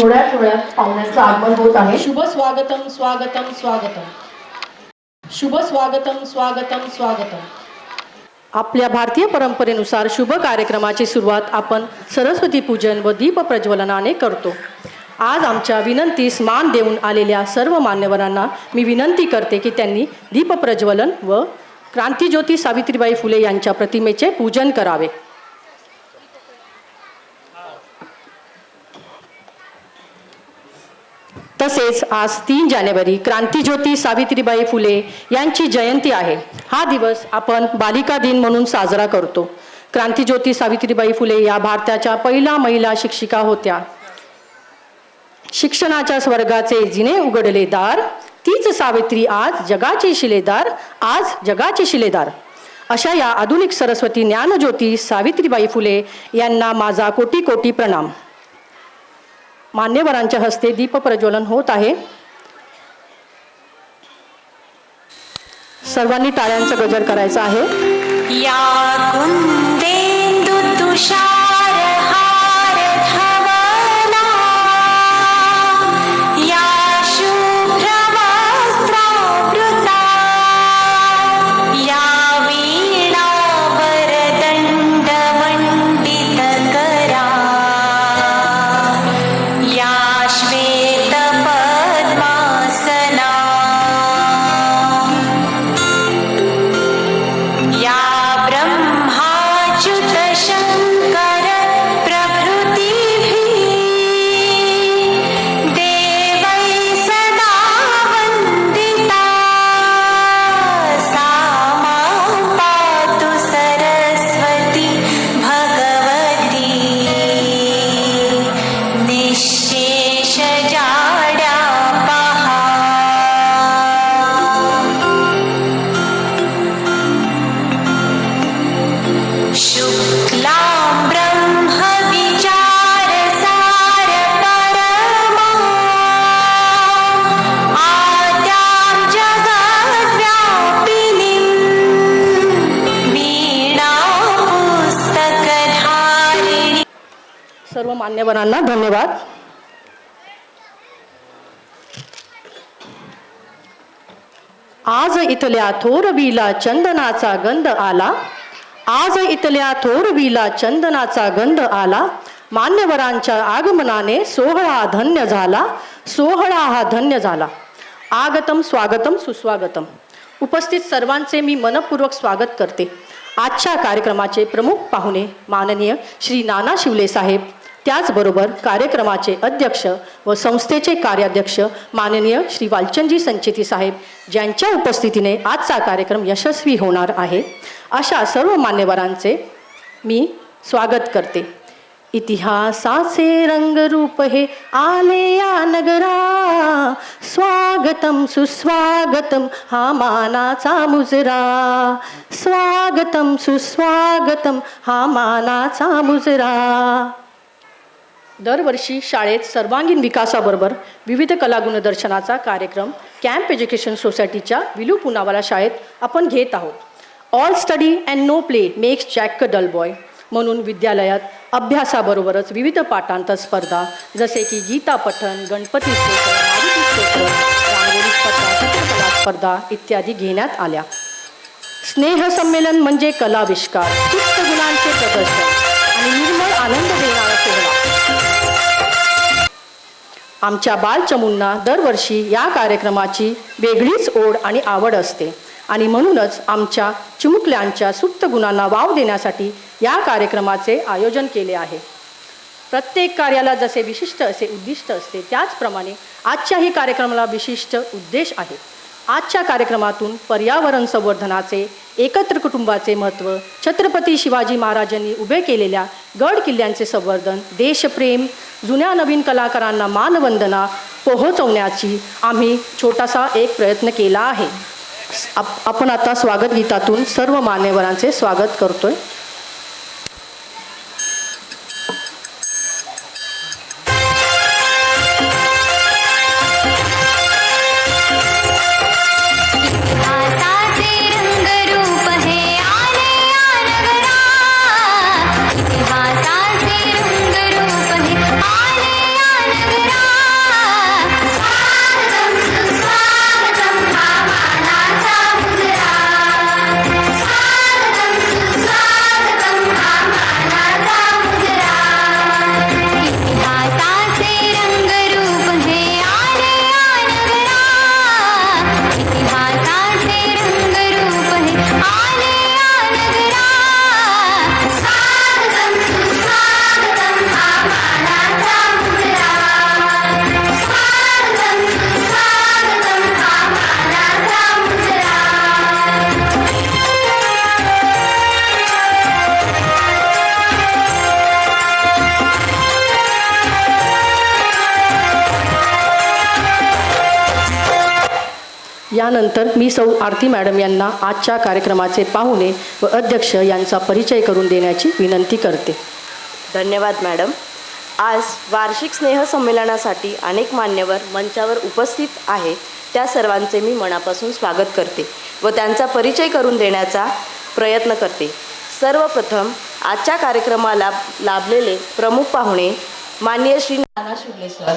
थोड्याच वेळात पाहुण्यांचं आगमन होत आहे. शुभ स्वागतम स्वागतम स्वागतम. शुभ स्वागतम स्वागतम स्वागतम. आपल्या भारतीय परंपरेनुसार शुभ कार्यक्रमाची सुरुवात आपण सरस्वती पूजन व दीप प्रज्वलनाने करतो. आज आमच्या विनंतीस मान देऊन आलेल्या सर्व मान्यवरांना मी विनंती करते की त्यांनी दीप प्रज्वलन व क्रांतिज्योती सावित्रीबाई फुले यांच्या प्रतिमेचे पूजन करावे. तसेच आज 3 जानेवारी क्रांतिज्योती सावित्रीबाई फुले यांची जयंती आहे. हा दिवस आपण बालिका दिन म्हणून साजरा करतो. क्रांतिज्योती सावित्रीबाई फुले या भारताच्या पहिल्या महिला शिक्षिका होत्या. शिक्षणाच्या स्वर्गाचे जिने उघडले दार, तीच सावित्री आज जगाची शिलेदार, आज जगाची शिलेदार. अशा या आधुनिक सरस्वती ज्ञानज्योती सावित्रीबाई फुले यांना माझा कोटी कोटी प्रणाम. मान्यवरांच्या हस्ते दीप प्रज्वलन होत आहे. सर्वांनी टाळ्यांचा गजर करायचा आहे. या कुंदेंदु तुषार हार धवला, या शुभ्र वस्त्रावृता, या वीणा वरदंड वंदित करा, या श्वेत पद्मासना, या ब्रह्माच्युत शंकर मान्यवरांना धन्यवाद. आज इथल्या थोरवीला चंदनाचा गंध आला, आज इथल्या थोरवीला चंदनाचा गंध आला, मान्यवरांच्या आगमनाने सोहळा धन्य झाला, सोहळा हा धन्य झाला. आगतम स्वागतम सुस्वागतम. उपस्थित सर्वांचे मी मनपूर्वक स्वागत करते. आजच्या कार्यक्रमाचे प्रमुख पाहुणे माननीय श्री नाना शिवले साहेब, त्याचबरोबर कार्यक्रमाचे अध्यक्ष व संस्थेचे कार्याध्यक्ष माननीय श्री वालचंदजी संचेती साहेब, ज्यांच्या उपस्थितीने आजचा कार्यक्रम यशस्वी होणार आहे, अशा सर्व मान्यवरांचे मी स्वागत करते. इतिहासाचे रंगरूप हे आले या नगरा, स्वागतम सुस्वागतम हा मानाचा मुजरा, स्वागतम सुस्वागतम हा मानाचा मुजरा. दरवर्षी शाळेत सर्वांगीण विकासाबरोबर विविध कलागुणदर्शनाचा कार्यक्रम कॅम्प एज्युकेशन सोसायटीच्या विलू पुनावाला शाळेत आपण घेत आहोत. All study and no play makes Jack a dull boy म्हणून विद्यालयात अभ्यासाबरोबरच विविध पाठांतर स्पर्धा जसे की गीता पठण, गणपती स्तोत्र, मारुती स्तोत्र, रांगोळी स्पर्धा, चित्रकला स्पर्धा इत्यादी घेण्यात आल्या. स्नेहसंमेलन म्हणजे कलाविष्कार, सुप्त गुणांचे प्रदर्शन आणि निर्मळ आनंद देणारा सोहळा. आमच्या बालचमूंना दरवर्षी या कार्यक्रमाची वेगळीच ओढ आणि आवड असते आणि म्हणूनच आमच्या चिमुकल्यांच्या सुप्त गुणांना वाव देण्यासाठी या कार्यक्रमाचे आयोजन केले आहे. प्रत्येक कार्याला जसे विशिष्ट असे उद्दिष्ट असते, त्याचप्रमाणे आजच्याही कार्यक्रमाला विशिष्ट उद्देश आहे. आजच्या कार्यक्रमातून पर्यावरण संवर्धनाचे, एकत्र कुटुंबाचे महत्त्व, छत्रपती शिवाजी महाराजांनी उभे केलेल्या गड किल्ल्यांचे संवर्धन, देशप्रेम, जुन्या नवीन कलाकारांना मानवंदना पोहोचवण्याची आम्ही छोटासा एक प्रयत्न केला आहे. आपण आता स्वागत गीतातून सर्व मान्यवरांचे स्वागत करतोय. यानंतर मी सौ आरती मॅडम यांना आजच्या कार्यक्रमाचे पाहुणे व अध्यक्ष यांचा परिचय करून देण्याची विनंती करते. धन्यवाद मॅडम. आज वार्षिक स्नेहसंमेलनासाठी अनेक मान्यवर मंचावर उपस्थित आहेत. त्या सर्वांचे मी मनापासून स्वागत करते व त्यांचा परिचय करून देण्याचा प्रयत्न करते. सर्वप्रथम आजच्या कार्यक्रमाला लाभलेले प्रमुख पाहुणे माननीय श्री नाना शिवले सर.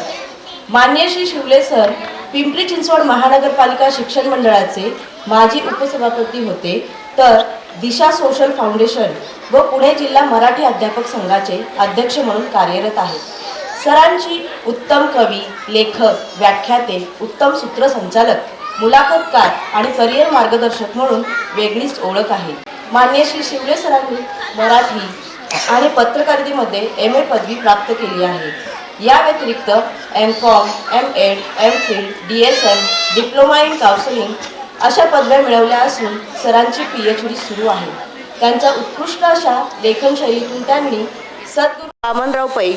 माननीय श्री शिवले सर पिंपरी चिंचवड महानगरपालिका शिक्षण मंडळाचे माजी उपसभापती होते, तर दिशा सोशल फाउंडेशन व पुणे जिल्हा मराठी अध्यापक संघाचे अध्यक्ष म्हणून कार्यरत आहेत. सरांची उत्तम कवी, लेखक, व्याख्याते, उत्तम सूत्रसंचालक, मुलाखतकार आणि करिअर मार्गदर्शक म्हणून वेगळीच ओळख आहे. माननीय श्री शिवले सरांनी मराठी आणि पत्रकारितेमध्ये MA पदवी प्राप्त केली आहे. या व्यतिरिक्त MCOM, MEd, MPhil, DSM, diploma in counselling अशा पदव्या मिळवल्या असून सरांची PhD सुरू आहे. त्यांच्या उत्कृष्ट अशा लेखनशैलीतून त्यांनी सद्गुरू वामनराव पै,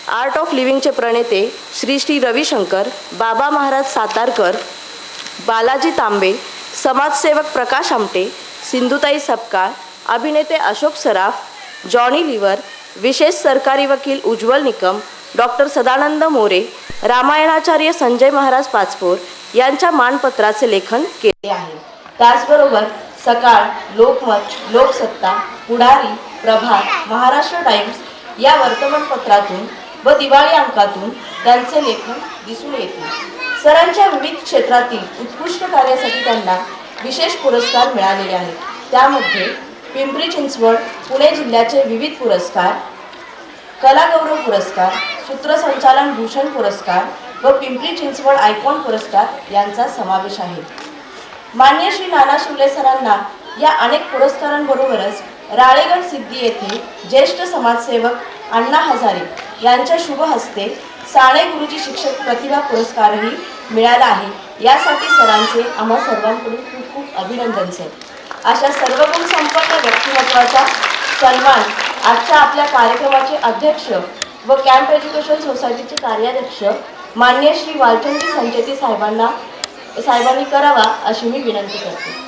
आर्ट ऑफ लिव्हिंगचे प्रणेते श्री रविशंकर, बाबा महाराज सातारकर, बालाजी तांबे, समाजसेवक प्रकाश आमटे, सिंधुताई सपकाळ, अभिनेते अशोक सराफ, जॉनी लिव्हर, विशेष सरकारी वकील उज्ज्वल निकम, डॉक्टर सदानंद मोरे, रामायणाचार्य संजय महाराज पाचपोर यांच्या मानपत्राचे लेखन केले आहे. त्याचबरोबर सकाळ, लोकमत, लोकसत्ता, पुढारी, प्रभात, महाराष्ट्र टाइम्स या वर्तमानपत्रातून व दिवाळी अंकातून त्यांचे लेखन दिसून येते. सरांच्या विविध क्षेत्रातील उत्कृष्ट कार्यासाठी त्यांना विशेष पुरस्कार मिळालेले आहेत. त्यामध्ये पिंपरी चिंचवड पुणे जिल्ह्याचे विविध पुरस्कार, कलागौरव पुरस्कार, सूत्रसंचालन भूषण पुरस्कार व पिंपरी चिंचवड आयकॉन पुरस्कार यांचा समावेश आहे. मान्य श्री नाना शिवले सरांना या अनेक पुरस्कारांबरोबरच राळेगण सिद्धी येथे ज्येष्ठ समाजसेवक अण्णा हजारे यांच्या शुभ हस्ते साने गुरुजी शिक्षक प्रतिभा पुरस्कारही मिळाला आहे. यासाठी सरांचे आम्हा सर्वांकडून खूप खूप अभिनंदन सर. अशा सर्व गुण संपन्न व्यक्तिमत्वाचा सन्मान आजच्या आपल्या कार्यक्रमाचे अध्यक्ष व कॅम्प एज्युकेशन सोसायटीचे कार्याध्यक्ष मान्य श्री वालचंदी संचेती साहेबांनी करावा अशी मी विनंती करते.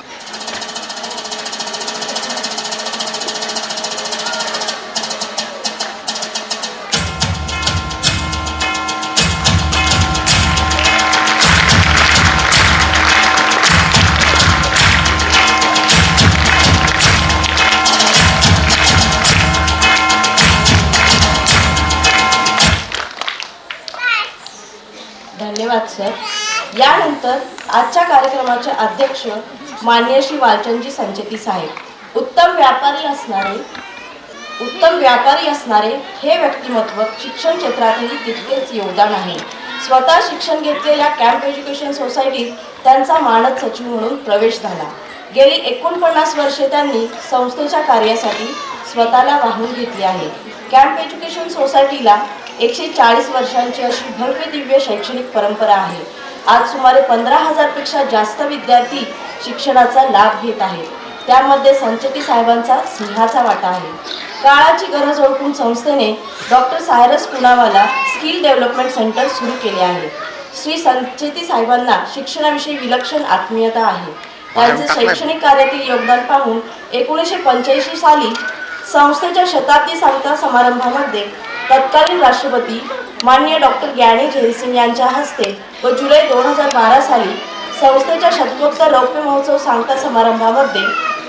धन्यवाद सर. यानंतर आजच्या कार्यक्रमाचे अध्यक्ष मान्य श्री वालचंदजी संचेती साहेब. उत्तम व्यापारी असणारे हे व्यक्तिमत्व शिक्षण क्षेत्रातही तितकेच योगदान आहे. स्वतः शिक्षण घेतलेल्या कॅम्प एज्युकेशन सोसायटीत त्यांचा मानद सचिव म्हणून प्रवेश झाला. गेली 49 वर्षे त्यांनी संस्थेच्या कार्यासाठी स्वतःला वाहून घेतली आहे. कॅम्प एज्युकेशन सोसायटीला 140 वर्षांची अशी भव्य दिव्य शैक्षणिक परंपरा आहे. आज सुमारे 15,000 पेक्षा जास्त विद्यार्थी शिक्षणाचा लाभ घेत आहेत. त्यामध्ये संचेती साहेबांचा सिंहाचा वाटा आहे. काळाची गरज ओळखून संस्थेने doctor Cyrus Poonawalla skill development centre सुरू केले आहे. श्री संचेती साहेबांना शिक्षणाविषयी विलक्षण आत्मीयता आहे. त्यांचे शैक्षणिक कार्यातील योगदान पाहून 1985 साली संस्थेच्या शताब्दी सांगता समारंभामध्ये तत्कालीन राष्ट्रपती माननीय डॉक्टर ग्यानी झैलसिंग यांच्या हस्ते व जुलै 2012 साली संस्थेच्या शतकोत्तर रौप्य महोत्सव सांगता समारंभामध्ये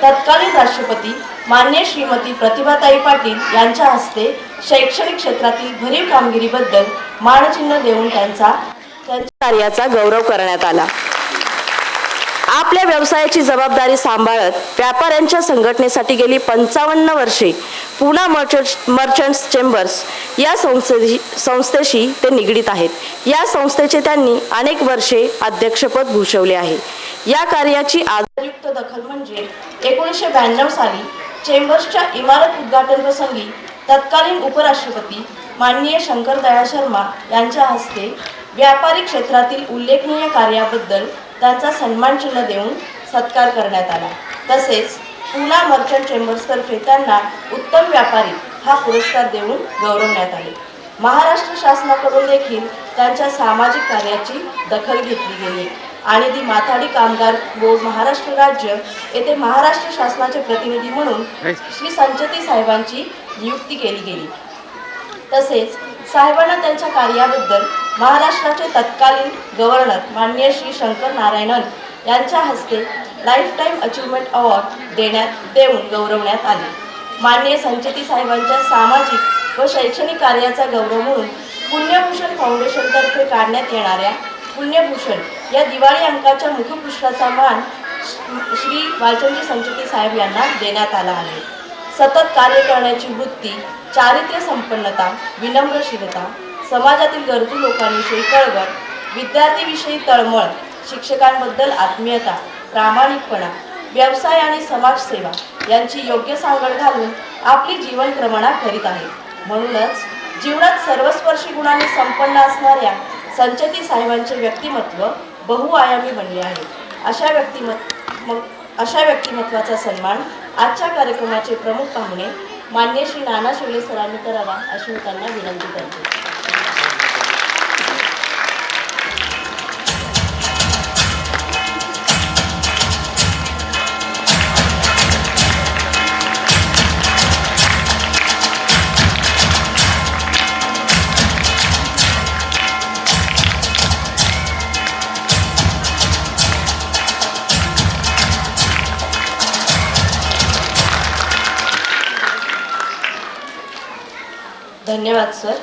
तत्कालीन राष्ट्रपती माननीय श्रीमती प्रतिभाताई पाटील यांच्या हस्ते शैक्षणिक क्षेत्रातील भरीव कामगिरीबद्दल मानचिन्ह देऊन त्यांच्या कार्याचा गौरव करण्यात आला. आपल्या व्यवसायाची जबाबदारी सांभाळत व्यापाऱ्यांच्या संघटनेसाठी गेली 55 वर्षे पुणा मर्चंट्स चेंबर्स या संस्थेशी ते निगडीत आहेत. या संस्थेचे त्यांनी अनेक वर्षे अध्यक्षपद भूषवले आहे. या कार्याची आदरयुक्त दखल म्हणजे 1992 साली चेंबर्सच्या इमारत उद्घाटन प्रसंगी तत्कालीन उपराष्ट्रपती माननीय शंकरदयाळ शर्मा यांच्या हस्ते व्यापारी क्षेत्रातील उल्लेखनीय कार्याबद्दल त्यांचा सन्मान चिन्ह देऊन सत्कार करण्यात आला. तसेच पुणा मर्चंट चेंबर्सतर्फे त्यांना उत्तम व्यापारी हा पुरस्कार देऊन गौरवण्यात आले. महाराष्ट्र शासनाकडून देखील त्यांच्या सामाजिक कार्याची दखल घेतली गेली आणि दी माथाडी कामगार बोर्ड महाराष्ट्र राज्य येथे महाराष्ट्र शासनाचे प्रतिनिधी म्हणून श्री संचेती साहेबांची नियुक्ती केली गेली. तसेच साहेबांना त्यांच्या कार्याबद्दल महाराष्ट्राचे तत्कालीन गव्हर्नर माननीय श्री शंकर नारायणन यांच्या हस्ते लाईफ टाईम अचीवमेंट अवॉर्ड देऊन गौरवण्यात आले. माननीय संचेती साहेबांच्या सामाजिक व शैक्षणिक कार्याचा गौरव म्हणून पुण्यभूषण फाउंडेशनतर्फे काढण्यात येणाऱ्या पुण्यभूषण या दिवाळी अंकाच्या मुखपृष्ठाचा मान श्री वालचंदी संचेती साहेब यांना देण्यात आला आहे. सतत कार्य करण्याची वृत्ती, चारित्र्य संपन्नता, विनम्रशीलता, समाजातील गरजू लोकांविषयी कळवळ, विद्यार्थीविषयी तळमळ, शिक्षकांबद्दल आत्मीयता, प्रामाणिकपणा, व्यवसाय आणि समाजसेवा यांची योग्य सांगड घालून आपली जीवनक्रमणा करीत आहेत. म्हणूनच जीवनात सर्वस्पर्शी गुणांनी संपन्न असणाऱ्या संचेती साहेबांचे व्यक्तिमत्व बहुआयामी बनले आहे. अशा व्यक्तिमत्वाचा सन्मान आजच्या कार्यक्रमाचे प्रमुख पाहुणे मान्य श्री नाना शिवले सरांनी करावा अशी मी त्यांना विनंती करते. धन्यवाद सर.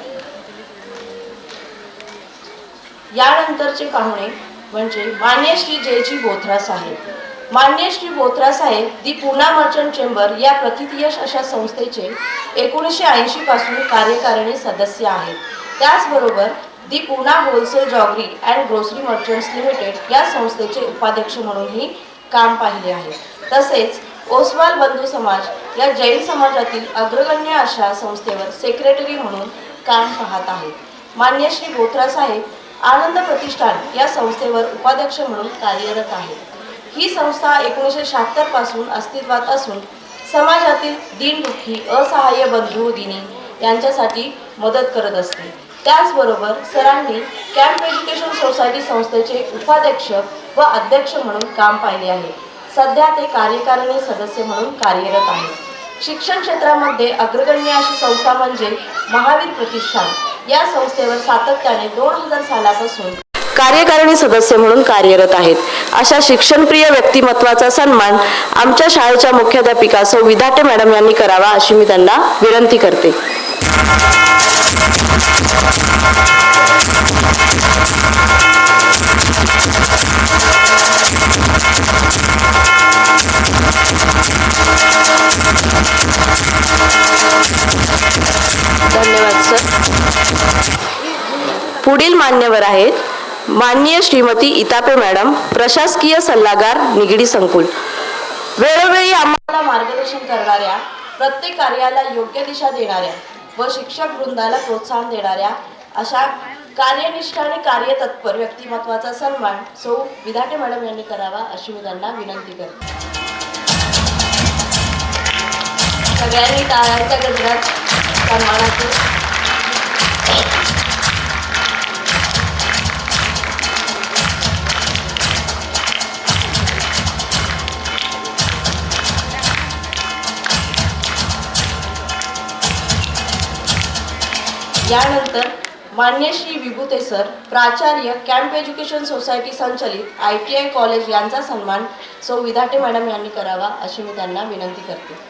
यानंतरचे पाहुणे म्हणजे मान्य श्री जयजी बोथरा साहेब. मान्य श्री बोथरा साहेब दी पूना मर्चंट चेंबर या प्रथितयश अशा संस्थेचे 1980 पासून कार्यकारिणी सदस्य आहेत. त्याचबरोबर the Poona wholesale jaggery and grocery merchants limited या संस्थेचे उपाध्यक्ष म्हणूनही काम पाहिले आहे. तसेच ओसवाल बंधू समाज या जैन समाजातील अग्रगण्य अशा संस्थेवर सेक्रेटरी म्हणून काम पाहत आहेत. मान्य श्री बोथरा साहेब आनंद प्रतिष्ठान या संस्थेवर उपाध्यक्ष म्हणून कार्यरत आहेत. ही संस्था 1976 पासून अस्तित्वात असून समाजातील दीनदुःखी असहाय्य बंधू दिनी यांच्यासाठी मदत करत असते. त्याचबरोबर सरांनी कॅम्प एज्युकेशन सोसायटी संस्थेचे उपाध्यक्ष व अध्यक्ष म्हणून काम पाहिले आहे. सध्या ते कार्यकारिणी सदस्य म्हणून कार्यरत आहेत. शिक्षण क्षेत्रामध्ये अग्रगण्य अशी संस्था म्हणजे महावीर प्रतिष्ठान या संस्थेवर सातत्याने 2000 सालापासून कार्यकारिणी सदस्य म्हणून कार्यरत आहेत. अशा शिक्षणप्रिय व्यक्तिमत्वाचा सन्मान आमच्या शाळेच्या मुख्याध्यापिका सौ विधाटे मॅडम यांनी करावा अशी मी त्यांना विनंती करते. धन्यवाद सर. पुढील मान्यवर आहेत माननीय श्रीमती इतापे मॅडम, प्रशासकीय सल्लागार निगडी संकुल. वेळोवेळी आम्हाला मार्गदर्शन करणाऱ्या, प्रत्येक कार्याला योग्य दिशा देणाऱ्या व शिक्षक वृंदाला प्रोत्साहन देणाऱ्या अशा कार्यनिष्ठ आणि कार्यतत्पर व्यक्तिमत्वाचा सन्मान सौ विधाटे मॅडम यांनी करावा अशी मी त्यांना विनंती करते. सगळ्यांनी टाळ्यांच्या गजरात सन्मानाचे यानंतर मान्य श्री विभूते सर, प्राचार्य कॅम्प एज्युकेशन सोसायटी संचलित ITI कॉलेज यांचा सन्मान सौ विधाटे मॅडम यांनी करावा अशी मी त्यांना विनंती करते.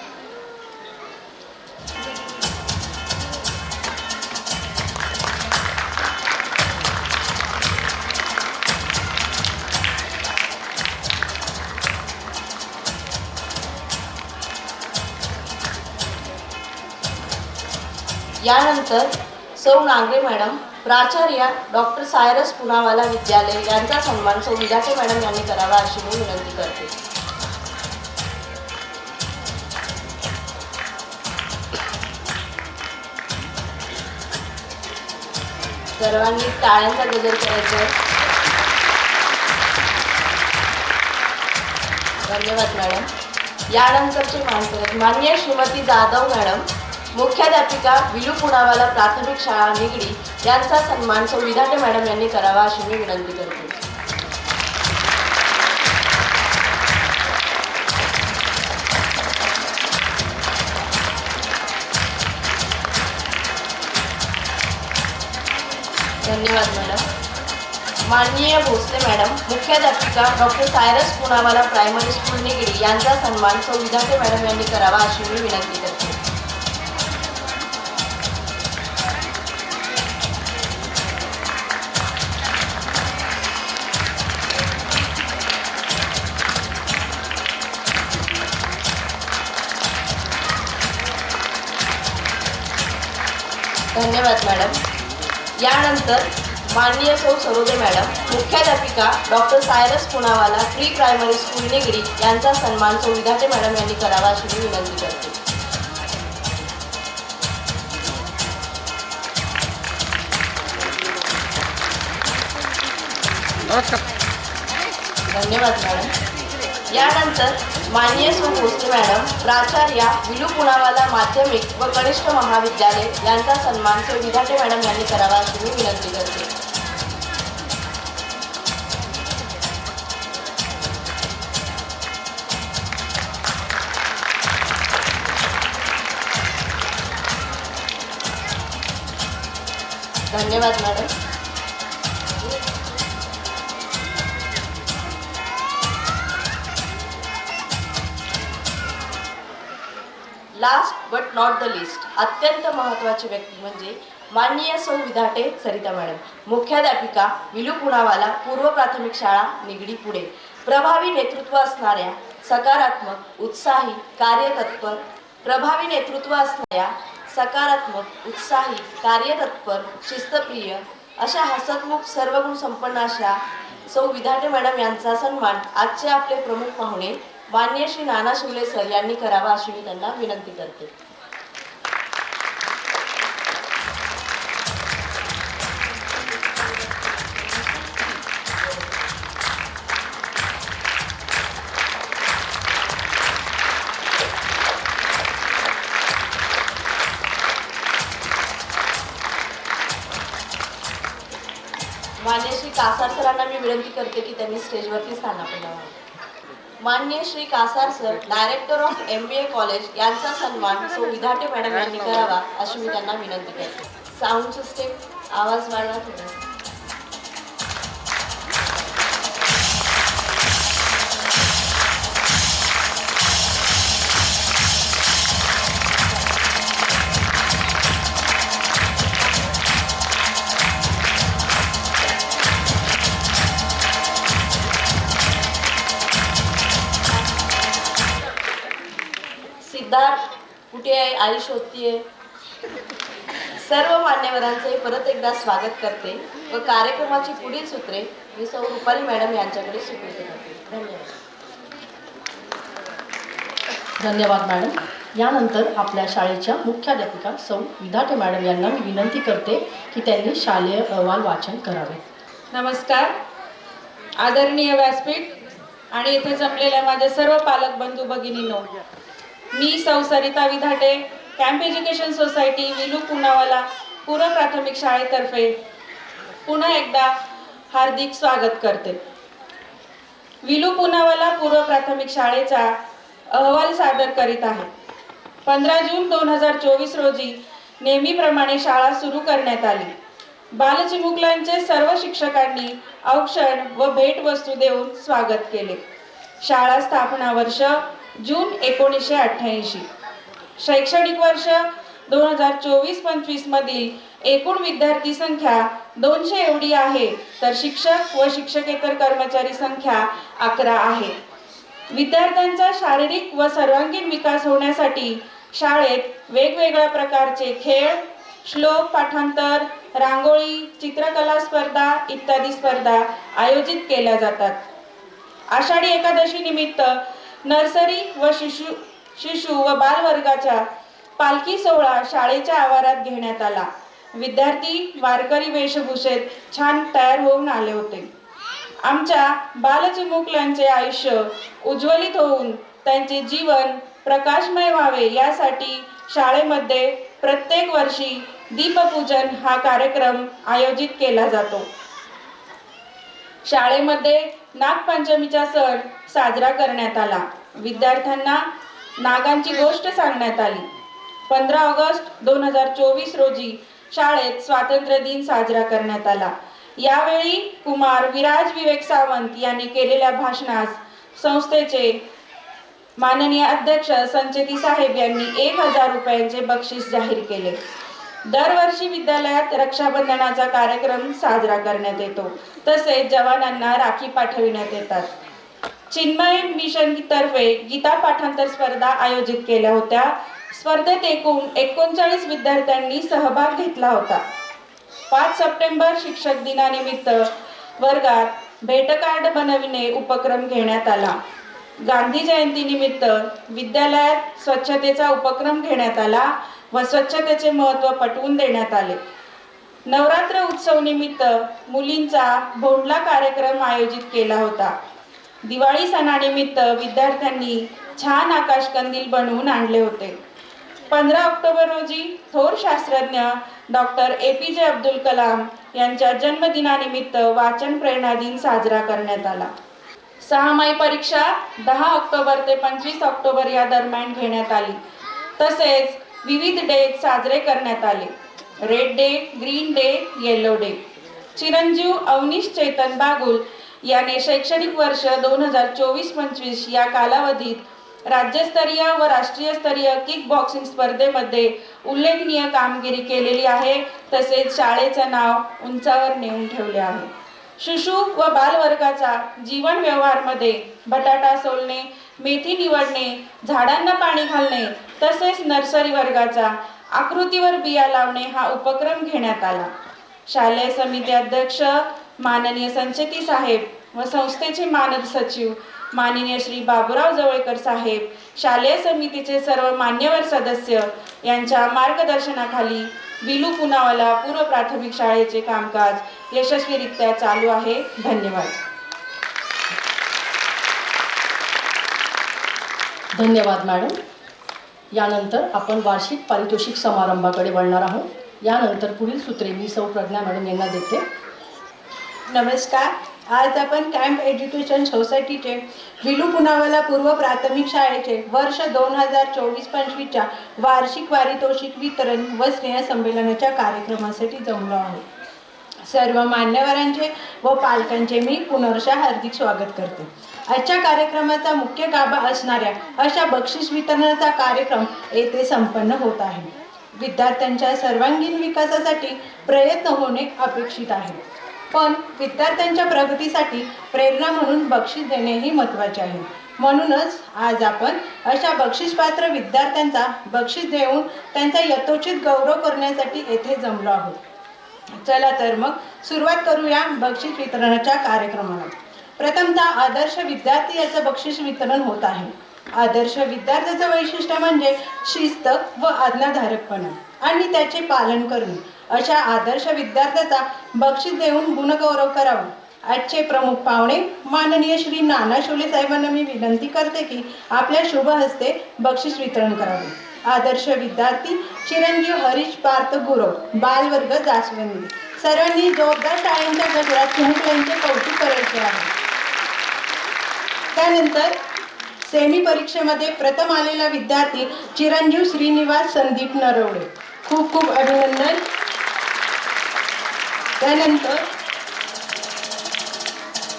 यानंतर सौ नांगरे मॅडम, प्राचार्य डॉक्टर सायरस पुनावाला विद्यालय यांचा सन्मान सौ विधाटे मॅडम यांनी करावा अशी मी विनंती करते. सर्वांनी टाळ्यांचा गजर करायचा. धन्यवाद मॅडम. यानंतरचे मानकरी माननीय श्रीमती जाधव मॅडम, मुख्याध्यापिका विलू पुनावाला प्राथमिक शाळा निगडी यांचा सन्मान सौ विधाटे मॅडम यांनी करावा अशी मी विनंती करते. धन्यवाद मॅडम. माननीय भोसले मॅडम, मुख्याध्यापिका doctor Cyrus Poonawalla primary school Nigdi यांचा सन्मान सौ विधाटे मॅडम यांनी करावा अशी मी विनंती करते. धन्यवाद मॅडम. यानंतर माननीय सौ सरोदे मॅडम, मुख्याध्यापिका doctor Cyrus Poonawalla pre primary school Nigdi यांचा सन्मान सौ विधाटे मॅडम यांनी करावा अशी मी विनंती करते. धन्यवाद मॅडम. यानंतर माननीय सौ भोसले मॅडम, प्राचार्य विलू पुनावाला माध्यमिक व कनिष्ठ महाविद्यालय यांचा सन्मान सौ विधाटे मॅडम यांनी करावा अशी मी विनंती करते. धन्यवाद madam. Last but not the list, अत्यंत महत्त्वाची व्यक्ती म्हणजे माननीय सौ विधाटे सरिता मॅडम, मुख्याध्यापिका विलू पुनावाला पूर्व प्राथमिक शाळा निगडी पुणे, प्रभावी नेतृत्व असणाऱ्या सकारात्मक उत्साही कार्यतत्पर शिस्तप्रिय अशा हसतमुख सर्वगुण संपन्न अशा सौ विधाटे मॅडम यांचा सन्मान आजचे आपले प्रमुख पाहुणे माननीय श्री नाना शिवले सर यांनी करावा अशी मी त्यांना विनंती करते. मान्य श्री कासार सरांना मी विनंती करते की त्यांनी स्टेजवरती स्थानापन्न व्हावे. मान्य Shri Kasar sir, director of MBA college यांचा सन्मान सौ विधाटे मॅडम यांनी करावा अशी मी त्यांना विनंती करते. साऊंड सिस्टीम आवाज वाढवा थोडा. सिद्धार्थ कुठे आहे, आई शोधतीये. सर्व मान्यवरांचे परत एकदा स्वागत करते व कार्यक्रमाची पुढील सूत्रे मी सौ रुपाली मॅडम यांच्याकडे सुपूर्द करते. धन्यवाद. धन्यवाद मॅडम. यानंतर आपल्या शाळेच्या मुख्याध्यापिका सौ विधाटे मॅडम यांना मी विनंती करते की त्यांनी शालेय अहवाल वाचन करावे. नमस्कार. आदरणीय व्यासपीठ आणि इथे जमलेल्या माझ्या सर्व पालक बंधू भगिनींनो, मी सौ Sarita Vidhate, camp education society Vilu Poonawalla पूर्व प्राथमिक शाळेतर्फे पुन्हा एकदा हार्दिक स्वागत करते. विलू पुनावाला पूर्व प्राथमिक शाळेचा अहवाल सादर करीत आहे. 15 जून 2024 रोजी नेहमीप्रमाणे शाळा सुरू करण्यात आली. बालचिमुकल्यांचे सर्व शिक्षकांनी औक्षण व भेटवस्तू देऊन स्वागत केले. शाळा स्थापना वर्ष जून 1988. शैक्षणिक वर्ष 2024-25 मधील एकूण विद्यार्थी संख्या 200 एवढी आहे, तर शिक्षक व शिक्षकेतर कर्मचारी संख्या 11 आहे. विद्यार्थ्यांचा शारीरिक व सर्वांगीण विकास होण्यासाठी शाळेत वेगवेगळ्या प्रकारचे खेळ, श्लोक पाठांतर, रांगोळी, चित्रकला स्पर्धा इत्यादी स्पर्धा आयोजित केल्या जातात. आषाढी एकादशी निमित्त नर्सरी व शिशु व बालवर्गाच्या पालखी सोहळा शाळेच्या आवारात घेण्यात आला. विद्यार्थी वारकरी वेशभूषेत छान तयार होऊन आले होते. आमच्या बालचिमुकल्यांचे आयुष्य उज्ज्वलित होऊन त्यांचे जीवन प्रकाशमय व्हावे यासाठी शाळेमध्ये प्रत्येक वर्षी दीपपूजन हा कार्यक्रम आयोजित केला जातो. शाळेमध्ये नागपंचमीचा सण साजरा करण्यात आला. विद्यार्थ्यांना नागांची गोष्ट सांगण्यात आली. 15 ऑगस्ट 2024 रोजी शाळेत स्वातंत्र्य दिन साजरा करण्यात आला. यावेळी कुमार विराज विवेक सावंत यांनी केलेल्या भाषणास संस्थेचे माननीय अध्यक्ष संचेती साहेब यांनी 1000 रुपयांचे बक्षीस जाहीर केले. दरवर्षी विद्यालयात रक्षाबंधनाचा कार्यक्रम साजरा करण्यात येतो. तसेच जवानांना राखी पाठविण्यात येतात. चिन्मय मिशन तर्फे गीता पाठांतर स्पर्धा आयोजित केल्या होत्या. स्पर्धेत एकूण 39 विद्यार्थ्यांनी सहभाग घेतला होता. 5 सप्टेंबर शिक्षक दिनानिमित्त वर्गात भेटकार्ड बनविणे उपक्रम घेण्यात आला. गांधी जयंतीनिमित्त विद्यालयात स्वच्छतेचा उपक्रम घेण्यात आला व स्वच्छतेचे महत्त्व पटवून देण्यात आले. नवरात्र उत्सव निमित्त मुलींचा भोंडला कार्यक्रम आयोजित केला होता. दिवाळी सणानिमित्त विद्यार्थ्यांनी छान आकाशकंदील बनवून आणले होते. 15 ऑक्टोबर रोजी थोर शास्त्रज्ञ डॉक्टर APJ अब्दुल कलाम यांच्या जन्मदिनानिमित्त वाचन प्रेरणा दिन साजरा करण्यात आला. 6माही परीक्षा 10 ऑक्टोबर ते 25 ऑक्टोबर या दरम्यान घेण्यात आली. तसेच विविध डे साजरे करण्यात आले. Red day, green day, yellow day. चिरंजीव अवनीश चेतन बागुल याने शैक्षणिक वर्ष 2024-25 या कालावधीत राज्यस्तरीय व राष्ट्रीय स्तरीय किक बॉक्सिंग स्पर्धेमध्ये उल्लेखनीय कामगिरी केलेली आहे. तसेच शाळेचं नाव उंचावर नेऊन ठेवले आहे. शिशु व बालवर्गाचा जीवन व्यवहारमध्ये बटाटा सोलणे, मेथी निवडणे, झाडांना पाणी घालणे तसेच नर्सरी वर्गाचा आकृतीवर बिया लावणे हा उपक्रम घेण्यात आला. शालेय समिती अध्यक्ष माननीय संचेती साहेब व संस्थेचे मानद सचिव माननीय श्री बाबूराव जवळकर साहेब, शालेय समितीचे सर्व मान्यवर सदस्य यांच्या मार्गदर्शनाखाली विलू पुनावाला पूर्व प्राथमिक शाळेचे कामकाज यशस्वीरित्या चालू आहे. धन्यवाद. धन्यवाद मॅडम. यानंतर आपण वार्षिक पारितोषिक समारंभाकडे वळणार आहोत. यानंतर पुढील सूत्रे मी सौ प्रज्ञा मॅडम यांना देते. नमस्कार. आज आपण कॅम्प एज्युकेशन सोसायटीचे विलू पुनावाला पूर्व प्राथमिक शाळेचे वर्ष 2024-25च्या वार्षिक पारितोषिक वितरण व स्नेहसंमेलनाच्या कार्यक्रमासाठी जमलो आहोत. सर्व मान्यवरांचे व पालकांचे मी पुनर्शा हार्दिक स्वागत करते. आजच्या कार्यक्रमाचा मुख्य गाभा असणाऱ्या अशा बक्षीस वितरणाचा कार्यक्रम येथे संपन्न होत आहे. विद्यार्थ्यांच्या सर्वांगीण विकासासाठी प्रयत्न होणे अपेक्षित आहे, पण विद्यार्थ्यांच्या प्रगतीसाठी प्रेरणा म्हणून बक्षीस देणेही महत्त्वाचे आहे. म्हणूनच आज आपण अशा बक्षीसपात्र विद्यार्थ्यांचा बक्षीस देऊन त्यांचा यथोचित गौरव करण्यासाठी येथे जमलो आहोत. चला तर मग सुरुवात करूया बक्षीस वितरणाच्या कार्यक्रमाला. प्रथमतः आदर्श विद्यार्थी याचं बक्षीस वितरण होत आहे. आदर्श विद्यार्थ्याचं वैशिष्ट्य म्हणजे शिस्त व आज्ञाधारकपणा आणि त्याचे पालन करणे. अशा आदर्श विद्यार्थ्याचा बक्षीस देऊन गुणगौरव करावा. आजचे प्रमुख पाहुणे माननीय श्री नाना शोले साहेबांना मी विनंती करते की आपल्या शुभ हस्ते बक्षीस वितरण करावे. आदर्श विद्यार्थी चिरंजीव हरीश पार्थ गुरव, बालवर्ग जास्वंदी. सर्वांनी जोरदार टाळ्यांच्या गजरात चिमुकल्यांचे कौतुक करायचे आहे. त्यानंतर सेमी परीक्षेमध्ये प्रथम आलेला विद्यार्थी चिरंजीव श्रीनिवास संदीप नरवडे, खूप खूप अभिनंदन.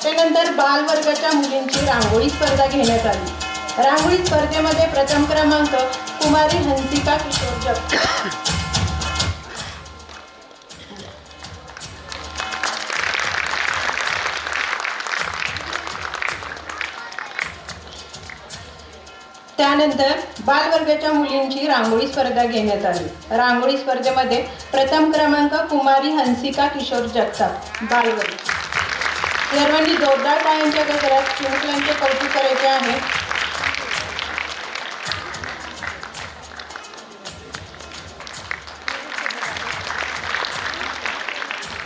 त्यानंतर बालवर्गाच्या मुलींची रांगोळी स्पर्धा घेण्यात आली. रांगोळी स्पर्धेमध्ये प्रथम क्रमांक कुमारी हंसिका किशोर जगताप. त्यानंतर बालवर्गाच्या मुलींची रांगोळी स्पर्धा घेण्यात आली. रांगोळी स्पर्धेमध्ये प्रथम क्रमांक कुमारी हंसिका किशोर जगताप, बालवर्ग. सर्वांनी जोरदार टाळ्यांच्या गजरात चिमुकल्यांचे कौतुक करायचे आहे.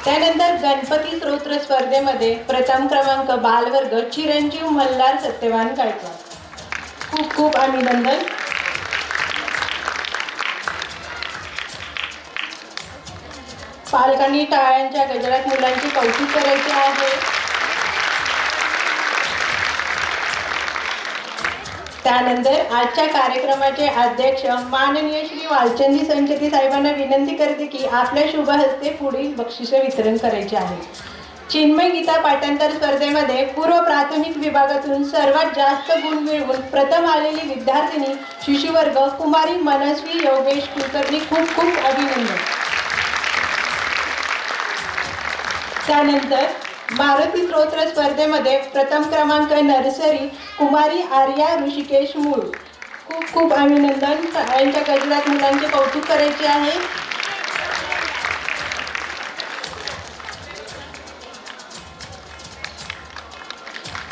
त्यानंतर गणपती स्तोत्र स्पर्धेमध्ये प्रथम क्रमांक बालवर्ग चिरंजीव मल्हार सत्यवान गायकवाड, खूप खूप अभिनंदन. पालकांनी टाळ्यांच्या गजरात मुलांचे कौतुक करायचे आहे. त्यानंतर आजच्या कार्यक्रमाचे अध्यक्ष माननीय श्री वालचंदी संचेती साहेबांना विनंती करते की आपल्या शुभ हस्ते पुढील बक्षिसे वितरण करायचे आहे. चिन्मय गीता पाठांतर स्पर्धेमध्ये पूर्व प्राथमिक विभागातून सर्वात जास्त गुण मिळवून प्रथम आलेली विद्यार्थिनी शिशुवर्ग कुमारी मनस्वी योगेश कुलकर्णी, खूप खूप अभिनंदन. त्यानंतर मारुती स्तोत्र स्पर्धेमध्ये प्रथम क्रमांक नर्सरी कुमारी आर्या ऋषिकेश मूळ, खूप खूप अभिनंदन. यांच्या गजरात मुलांचे कौतुक करायचे आहे.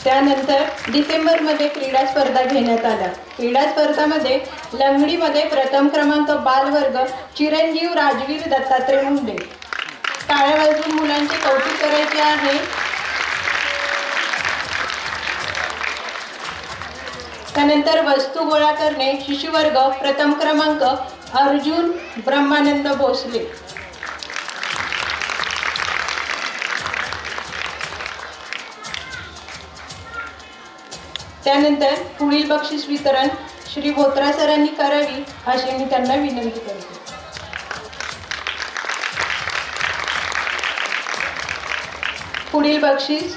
त्यानंतर डिसेंबरमध्ये क्रीडा स्पर्धा घेण्यात आल्या. क्रीडा स्पर्धामध्ये लंगडीमध्ये प्रथम क्रमांक बालवर्ग चिरंजीव राजवीर दत्तात्रय मुंडे. टाळ्या वाजवून मुलांचे कौतुक करायचे आहे. त्यानंतर वस्तू गोळा करणे शिशुवर्ग प्रथम क्रमांक अर्जुन ब्रह्मानंद भोसले. त्यानंतर पुढील बक्षीस वितरण श्री बोत्रा सरांनी करावी अशी मी त्यांना विनंती करते. पुढील बक्षीस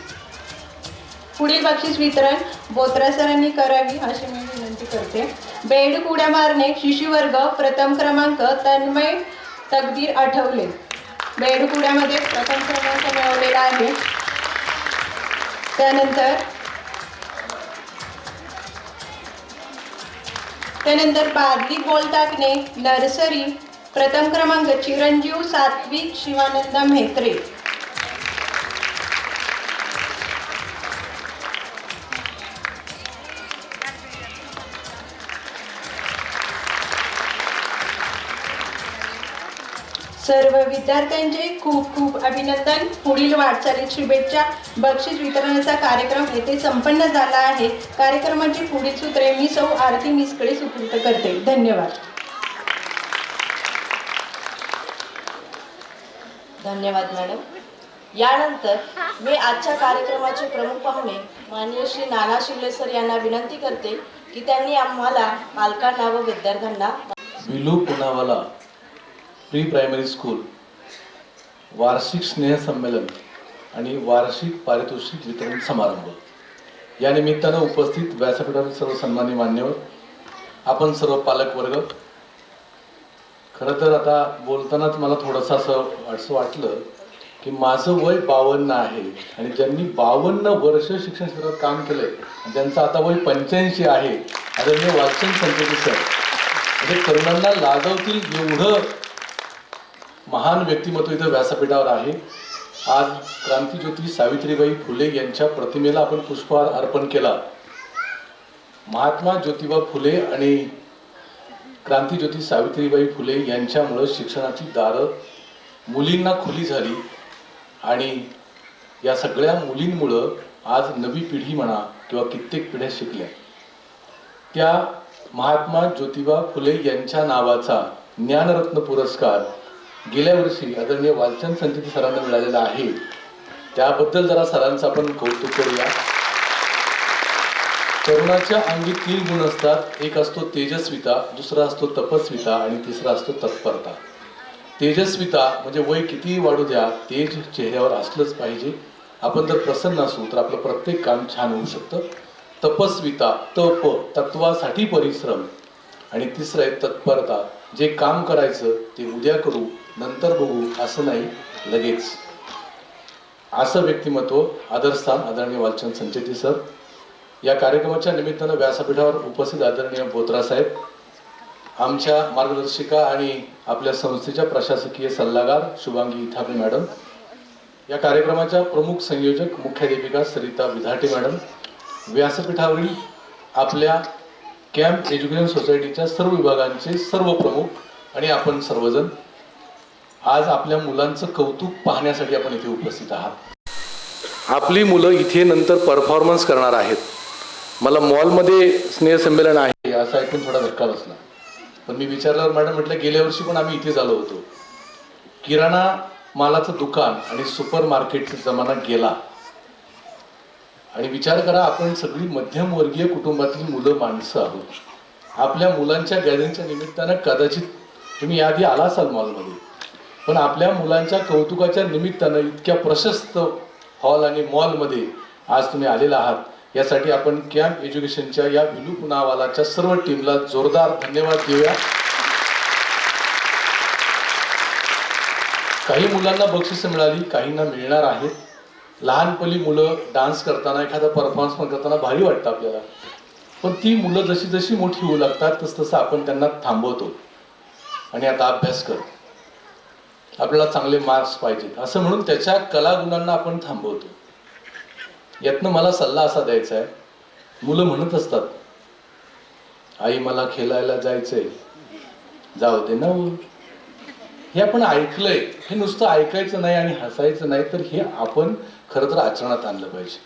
पुढील बक्षीस वितरण बोत्रा सरांनी करावी अशी मी विनंती करते. बेड उड्या मारणे शिशुवर्ग प्रथम क्रमांक तन्मय तकदीर आठवले. बेड उड्यामध्ये प्रथम क्रमांक मिळवलेला आहे. त्यानंतर बादली बॉल टाकणे नर्सरी प्रथम क्रमांक चिरंजीव सात्विक शिवानंद म्हेत्रे. सर्व विद्यार्थ्यांचे खूप खूप अभिनंदन. पुढील वाटचालीत शुभेच्छा. बक्षीस वितरणाचा कार्यक्रम येथे संपन्न झाला आहे. कार्यक्रमाची पुढील सूत्रे मी सौ आरती मिसकडे सुपूर्द करते. धन्यवाद. धन्यवाद मॅडम. यानंतर मी आजच्या कार्यक्रमाचे प्रमुख पाहुणे माननीय श्री नाना शिवले सर यांना विनंती करते की त्यांनी आम्हाला पालकांना व विद्यार्थ्यांना Villoo Poonawalla pre primary school वार्षिक स्नेहसंमेलन आणि वार्षिक पारितोषिक वितरण समारंभ या निमित्तानं उपस्थित व्यासपीठातील सर्व सन्मानी मान्यवर, आपण सर्व पालकवर्ग, खरं तर आता बोलतानाच मला थोडंसं असं वाटलं की माझं वय 52 आहे आणि ज्यांनी 52 वर्ष शिक्षण क्षेत्रात काम केलं आहे ज्यांचं आता वय 85 आहे आदरणीय वाचन संतोषी सर, म्हणजे तरुणांना लाजवतील एवढं महान व्यक्तिमत्व इथं व्यासपीठावर आहे. आज क्रांतिज्योती सावित्रीबाई फुले यांच्या प्रतिमेला आपण पुष्पहार अर्पण केला. महात्मा ज्योतिबा फुले आणि क्रांतिज्योती सावित्रीबाई फुले यांच्यामुळं शिक्षणाची दारं मुलींना खुली झाली आणि या सगळ्या मुलींमुळं आज नवी पिढी म्हणा किंवा कित्येक पिढ्या शिकल्या. त्या महात्मा ज्योतिबा फुले यांच्या नावाचा ज्ञानरत्न पुरस्कार गेल्या वर्षी आदरणीय वाचन संतती सरांना मिळालेला आहे. त्याबद्दल जरा सरांचं आपण कौतुक करूया. तरुणाच्या अंगी 3 गुण असतात. एक असतो तेजस्विता, दुसरा असतो तपस्विता आणि तिसरा असतो तत्परता. तेजस्विता म्हणजे वय कितीही वाढू द्या, तेज चेहऱ्यावर असलंच पाहिजे. आपण जर प्रसन्न असू तर आपलं प्रत्येक काम छान होऊ शकतं. तपस्विता, तप, तत्वासाठी परिश्रम आणि तिसरं आहे तत्परता, जे काम करायचं ते उद्या करू नंतर बघू असं नाही, लगेच. असं व्यक्तिमत्व आदरस्थान आदरणीय वालचंद संचेती सर. या कार्यक्रमाच्या निमित्तानं व्यासपीठावर उपस्थित आदरणीय बोत्रा साहेब, आमच्या मार्गदर्शिका आणि आपल्या संस्थेच्या प्रशासकीय सल्लागार शुभांगी इथापे मॅडम, या कार्यक्रमाच्या प्रमुख संयोजक मुख्याध्यापिका सरिता विधाटे मॅडम, व्यासपीठावरील आपल्या कॅम्प एज्युकेशन सोसायटीच्या सर्व विभागांचे सर्व प्रमुख आणि आपण सर्वजण, आज आपल्या मुलांचं कौतुक पाहण्यासाठी आपण इथे उपस्थित आहात. आपली मुलं इथे नंतर परफॉर्मन्स करणार आहेत. मला मॉलमध्ये स्नेहसंमेलन आहे असं ऐकून थोडा धक्का बसला, पण मी विचारल्यावर मॅडम म्हटलं गेल्या वर्षी पण आम्ही इथेच आलो होतो. किराणा मालाचं दुकान आणि सुपर मार्केटचा जमाना गेला आणि विचार करा, आपण सगळी मध्यमवर्गीय कुटुंबातील मुलं माणसं आहोत. आपल्या मुलांच्या गॅदरिंगच्या निमित्तानं कदाचित तुम्ही याआधी आला असाल मॉलमध्ये, पण आपल्या मुलांच्या कौतुकाच्या निमित्तानं इतक्या प्रशस्त हॉल आणि मॉलमध्ये आज तुम्ही आलेला आहात. यासाठी आपण कॅम्प एज्युकेशनच्या या विलू पुनावालाच्या सर्व टीमला जोरदार धन्यवाद देऊया. काही मुलांना बक्षिसं मिळाली, काहींना मिळणार आहेत. लहानपणी मुलं डान्स करताना एखादा परफॉर्मन्स पण करताना भारी वाटतं आपल्याला, पण ती मुलं जशी जशी मोठी होऊ लागतात तसं आपण त्यांना थांबवतो आणि आता अभ्यास कर, आपल्याला चांगले मार्क्स पाहिजेत असं म्हणून त्याच्या कलागुणांना आपण थांबवतो. यातनं मला सल्ला असा द्यायचा आहे, मुलं म्हणत असतात आई मला खेळायला जायचंय, जाऊ दे ना. हे आपण ऐकलंय, हे नुसतं ऐकायचं नाही आणि हसायचं नाही, तर हे आपण खरं तर आचरणात आणलं पाहिजे.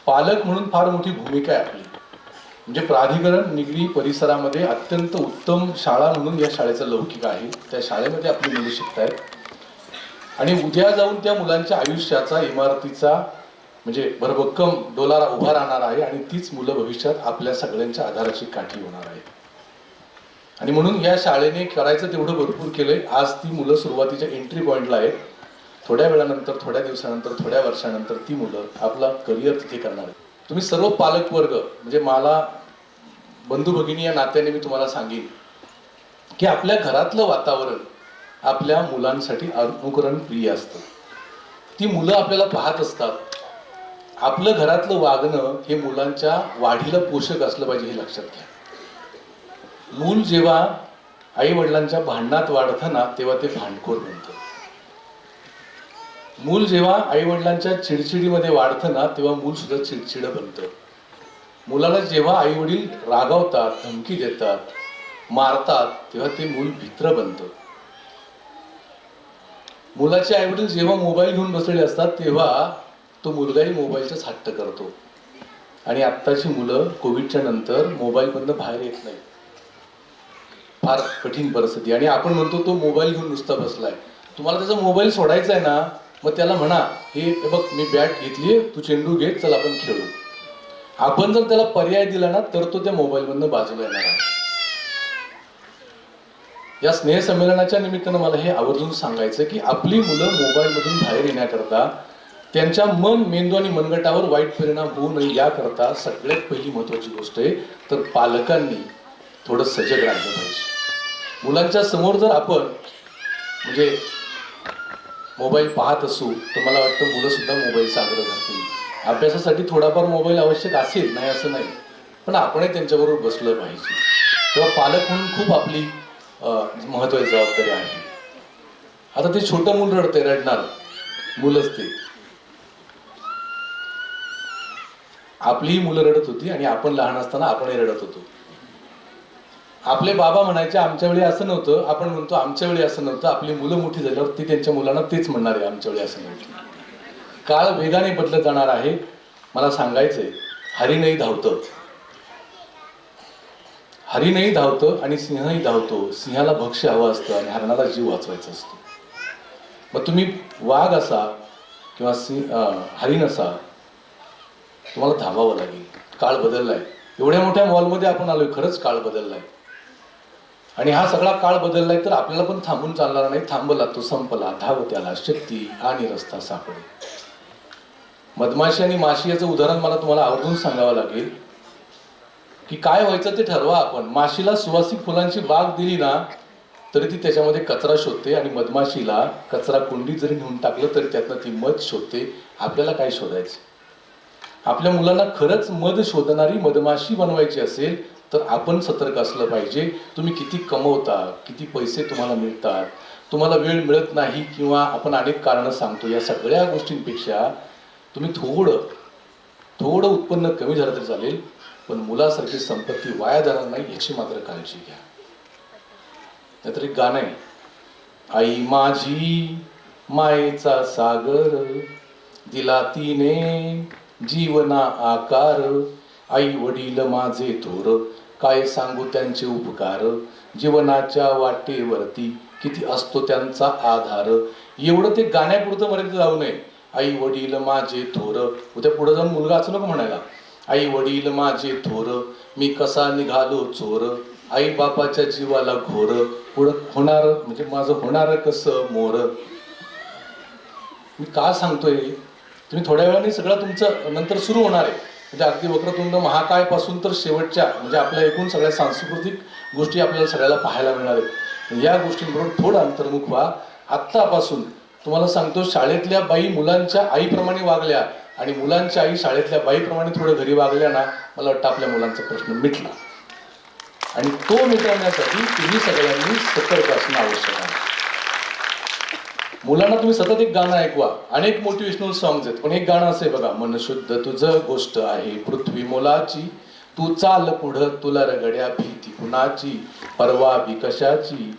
पालक म्हणून फार मोठी भूमिका आहे आपली. म्हणजे प्राधिकरण निगडी परिसरामध्ये अत्यंत उत्तम शाळा म्हणून या शाळेचा लौकिक आहे. त्या शाळेमध्ये आपली मुलं शिकतायत आणि उद्या जाऊन त्या मुलांच्या आयुष्याचा, इमारतीचा म्हणजे भरभक्कम डोलारा उभा राहणार आहे आणि तीच मुलं भविष्यात आपल्या सगळ्यांच्या आधाराची काठी होणार आहे. आणि म्हणून या शाळेने करायचं तेवढं भरपूर केलंय. आज ती मुलं सुरुवातीच्या एंट्री पॉईंटला आहेत. थोड्या वेळानंतर, थोड्या दिवसानंतर, थोड्या वर्षानंतर ती मुलं आपला करिअर तिथे करणार आहेत. तुम्ही सर्व पालक वर्ग म्हणजे मला बंधू भगिनी या नात्याने मी तुम्हाला सांगेन की आपल्या घरातलं वातावरण आपल्या मुलांसाठी अनुकरण प्रिय असतं. ती मुलं आपल्याला पाहत असतात. आपलं घरातलं वागणं हे मुलांच्या वाढीला पोषक असलं पाहिजे हे लक्षात घ्या. मूल जेव्हा आई वडिलांच्या भांडणात वाढतं ना तेव्हा ते भांडखोर बनतं. मूल जेव्हा आई वडिलांच्या चिडचिडीमध्ये वाढतं ना तेव्हा मूल सुद्धा चिडचिड बनतं. मुलाला जेव्हा आई वडील रागावतात, धमकी देतात, मारतात तेव्हा ते मूल भित्र बनतं. मुलाचे आई वडील जेव्हा मोबाईल घेऊन बसलेले असतात तेव्हा तो मुलगाही मोबाईलचाच हट्ट करतो. आणि आत्ताची मुलं कोविडच्या नंतर मोबाईलमधनं बाहेर येत नाही. फार कठीण परिस्थिती. आणि आपण म्हणतो तो मोबाईल घेऊन नुसता बसलाय. तुम्हाला त्याचा मोबाईल सोडायचा आहे ना मग त्याला म्हणा हे बघ मी बॅट घेतली, तू चेंडू घे, चल आपण खेळू. आपण जर त्याला पर्याय दिला ना तर तो त्या मोबाईलमधनं बाजूला येणार आहे. या स्नेहसंमेलनाच्या निमित्तानं मला हे आवर्जून सांगायचं की आपली मुलं मोबाईलमधून बाहेर येण्याकरता त्यांच्या मन, मेंदू आणि मनगटावर वाईट परिणाम होऊ नये याकरता सगळ्यात पहिली महत्वाची गोष्ट आहे तर पालकांनी थोडं सजग राहिलं पाहिजे. मुलांच्या समोर जर आपण म्हणजे मोबाईल पाहत असू तर मला वाटतं मुलं सुद्धा मोबाईलचा आग्रह करतील. अभ्यासासाठी थोडाफार मोबाईल आवश्यक असेल, नाही असं नाही, पण आपणही त्यांच्याबरोबर बसलं पाहिजे. तेव्हा पालक म्हणून खूप आपली महत्वाची जबाबदारी आहे. आता ते छोटं मूल रडते, रडणार मुलंच ते. आपलीही मुलं रडत होती आणि आपण लहान असताना आपणही रडत होतो. आपले बाबा म्हणायचे आमच्या वेळी असं नव्हतं, आपण म्हणतो आमच्या वेळी असं नव्हतं. आपली मुलं मोठी झाल्यावर ती त्यांच्या मुलांना तेच म्हणणार आहे आमच्या वेळी असं नव्हतं. काळ वेगाने बदलत जाणार आहे. मला सांगायचंय हरिणही धावतं, हरिणही धावतं आणि सिंहही धावतो. सिंहाला भक्ष्य हवं असतं आणि हरणाला जीव वाचवायचा असतो. मग तुम्ही वाघ असा किंवा हरिण असा, तुम्हाला धावावं लागेल. काळ बदललाय. एवढ्या मोठ्या मॉलमध्ये आपण आलोय, खरंच काळ बदललाय. आणि हा सगळा काळ बदललाय तर आपल्याला पण थांबून चालणार नाही. थांबला तो संपला, धाव त्याला शक्ती आणि रस्ता सापडे. मधमाशी आणि माशी याचं उदाहरण मला तुम्हाला आवर्जून सांगावं लागेल की काय व्हायचं ते ठरवा आपण. माशीला सुवासिक फुलांची बाग दिली ना तरी ती त्याच्यामध्ये कचरा शोधते आणि मधमाशीला कचरा कुंडीत जरी नेऊन टाकलं तरी त्यातनं ती मध शोधते. आपल्याला काय शोधायचं? आपल्या मुलांना खरंच मध शोधणारी मधमाशी बनवायची असेल तर आपण सतर्क असलं पाहिजे. तुम्ही किती कमवता, किती पैसे तुम्हाला मिळतात, तुम्हाला वेळ मिळत नाही किंवा आपण अनेक कारणं सांगतो, या सगळ्या गोष्टींपेक्षा तुम्ही थोडं उत्पन्न कमी झालं तरी चालेल पण मुलासारखी संपत्ती वाया जाणार नाही याची मात्र काळजी घ्या. नाहीतर एक गाणं आहे, आई माझी मायेचा सागर दिला तिने जीवना आकार, आई वडील माझे थोर काय सांगू त्यांचे उपकार, जीवनाच्या वाटेवरती किती असतो त्यांचा आधार. एवढं ते गाण्यापुरतं मर्यादित जाऊ नये. आई वडील माझे थोर, उद्या पुढे जाऊन मुलगा असं नको म्हणायला, आई वडील माझे थोर मी कसा निघालो चोर, आई बापाच्या जीवाला घोर पुढं होणार म्हणजे माझं होणार कसं मोर. मी का सांगतोय, तुम्ही थोड्या वेळाने सगळं तुमचं नंतर सुरू होणार आहे. म्हणजे अगदी वक्रतुंड महाकाय पासून तर शेवटच्या म्हणजे आपल्या एकूण सगळ्या सांस्कृतिक गोष्टी आपल्याला सगळ्याला पाहायला मिळणार आहेत. या गोष्टींबरोबर थोडं अंतर्मुख व्हा. आत्तापासून तुम्हाला सांगतो, शाळेतल्या बाई मुलांच्या आईप्रमाणे वागल्या आणि मुलांच्या आई शाळेतल्या बाईप्रमाणे थोडं घरी वागल्या ना, मला वाटतं आपल्या मुलांचा प्रश्न मिटला. आणि तो मिटवण्यासाठी तुम्ही सगळ्यांनी सतर्क असणं आवश्यक आहे. मुलांना तुम्ही सतत एक गाणं ऐकवा. अनेक मोटिवेशनल सॉंग्स आहेत पण एक गाणं असं आहे बघा, मन शुद्ध तुझं गोष्ट आहे पृथ्वी मोलाची, तू चाल पुढं तुला रगड्या भीती कुणाची, परवा भी कशाची,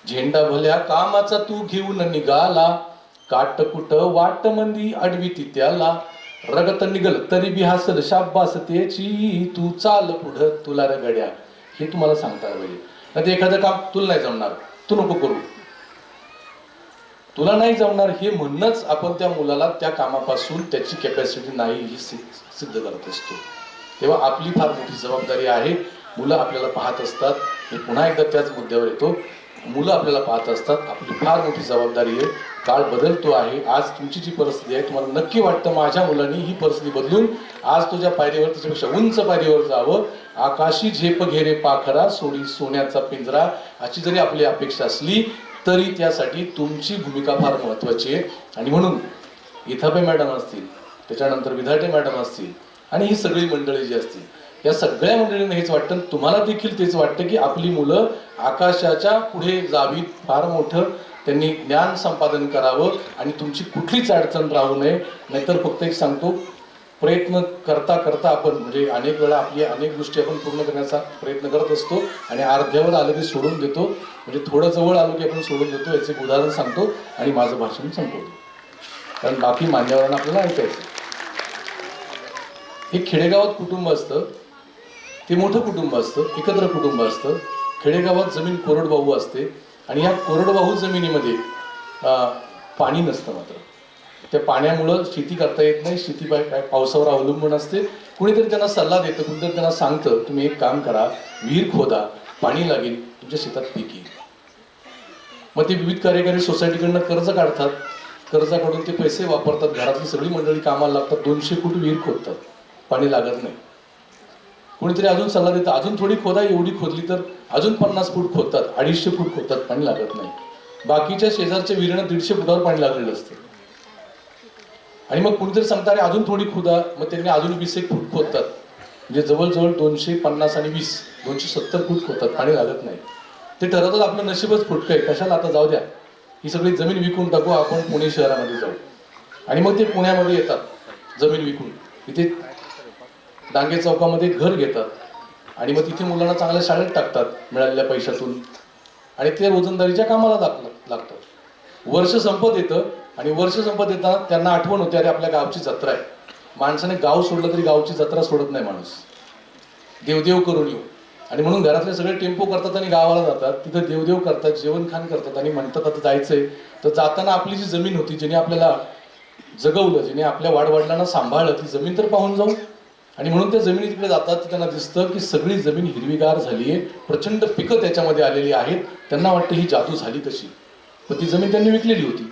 झेंडा भल्या कामाचा तू घेऊन निघाला, काट कुट वाट मंदी अडवी ती त्याला, रगत निघल तरी बी हसल शाब्बास त्याची, तू चाल पुढं तुला रगड्या. हे तुम्हाला सांगता पाहिजे. नाही तर एखादं काम तुला नाही जमणार, तू नको करू, तुला नाही जमणार हे म्हणणंच आपण त्या मुलाला त्या कामापासून त्याची कॅपॅसिटी नाही ही सिद्ध करत असतो. तेव्हा आपली फार मोठी जबाबदारी आहे. मुलं आपल्याला पाहत असतात. मी पुन्हा एकदा त्याच मुद्द्यावर येतो, मुलं आपल्याला पाहत असतात. आपली फार मोठी जबाबदारी आहे. काळ बदलतो आहे. आज तुमची जी परिस्थिती आहे तुम्हाला नक्की वाटतं माझ्या मुलांनी ही परिस्थिती बदलून आज तुझ्या पायरीवर त्याच्यापेक्षा उंच पायरीवर जावं. आकाशी झेप घेरे पाखरा सोडी सोन्याचा पिंजरा अशी जरी आपली अपेक्षा असली तरी त्यासाठी तुमची भूमिका फार महत्त्वाची आहे. आणि म्हणून इथापे मॅडम असतील, त्याच्यानंतर विधाटे मॅडम असतील आणि ही सगळी मंडळी जी असतील, या सगळ्या मंडळींना हेच वाटतं, तुम्हाला देखील तेच वाटतं की आपली मुलं आकाशाच्या पुढे जावीत, फार मोठं त्यांनी ज्ञान संपादन करावं आणि तुमची कुठलीच अडचण राहू नये. नाहीतर फक्त एक सांगतो, प्रयत्न करता करता आपण म्हणजे अनेक वेळा आपली अनेक गोष्टी आपण पूर्ण करण्याचा प्रयत्न करत असतो आणि अर्ध्यावर आलं की सोडून देतो. म्हणजे थोडं जवळ आलो की आपण सोडून देतो. याचं एक उदाहरण सांगतो आणि माझं भाषण संपवतो, कारण बाकी मान्यवरांना आपल्याला ऐकायचं. एक खेडेगावात कुटुंब असतं, ते मोठं कुटुंब असतं, एकत्र कुटुंब असतं. खेडेगावात जमीन कोरडवाहू असते आणि या कोरडवाहू जमिनीमध्ये पाणी नसतं. मात्र त्या पाण्यामुळं शेती करता येत नाही. शेती पावसावर अवलंबून असते. कुणीतरी त्यांना सल्ला देतं, कुणीतरी त्यांना सांगतं तुम्ही एक काम करा, विहीर खोदा, पाणी लागेल, तुमच्या शेतात पीक येईल. मग ते विविध कार्यकारी सोसायटीकडनं कर्ज काढतात. कर्ज काढून ते पैसे वापरतात. घरातली सगळी मंडळी कामाला लागतात. 200 फूट विहीर खोदतात, पाणी लागत नाही. कोणीतरी अजून सल्ला देतं, अजून थोडी खोदा, एवढी खोदली तर अजून 50 फूट खोदतात, 250 फूट खोदतात, पाणी लागत नाही. बाकीच्या शेजारच्या विहिरीनं 150 फुटावर पाणी लागलेलं असतं. आणि मग कुणीतरी सांगतात अरे अजून थोडी खोदा, मग त्यांनी अजून 20 फूट खोदतात. म्हणजे जवळजवळ 250 आणि 20 270 फूट खोदतात, पाणी लागत नाही. ते ठरवतात आपलं नशीबच फुटकं आहे, कशाला आता जाऊ द्या, ही सगळी जमीन विकून टाकू, आपण पुणे शहरामध्ये जाऊ. आणि मग ते पुण्यामध्ये येतात जमीन विकून, इथे डांगे चौकामध्ये घर घेतात आणि मग तिथे मुलांना चांगल्या शाळेत टाकतात मिळालेल्या पैशातून आणि ते रोजंदारीच्या कामाला लागतात. वर्ष संपत येतं आणि वर्ष संपत येताना त्यांना आठवण होते अरे आपल्या गावची जत्रा आहे. माणसाने गाव सोडलं तरी गावची जत्रा सोडत नाही माणूस, देवदेव करून येऊ. आणि म्हणून घरातले सगळे टेम्पो करतात आणि गावाला जातात, तिथं देवदेव करतात, जेवण खाण करतात आणि म्हणतात आता जायचंय. तर जाताना आपली जी जमीन होती, जिने आपल्याला जगवलं, जिने आपल्या वाडवडिलांना सांभाळलं, ती जमीन तर पाहून जाऊ. आणि म्हणून त्या जमिनी तिकडे जातात, त्यांना दिसतं की सगळी जमीन हिरवीगार झाली आहे, प्रचंड पिकं त्याच्यामध्ये आलेली आहेत. त्यांना वाटतं ही जादू झाली कशी, पण ती जमीन त्यांनी विकलेली होती.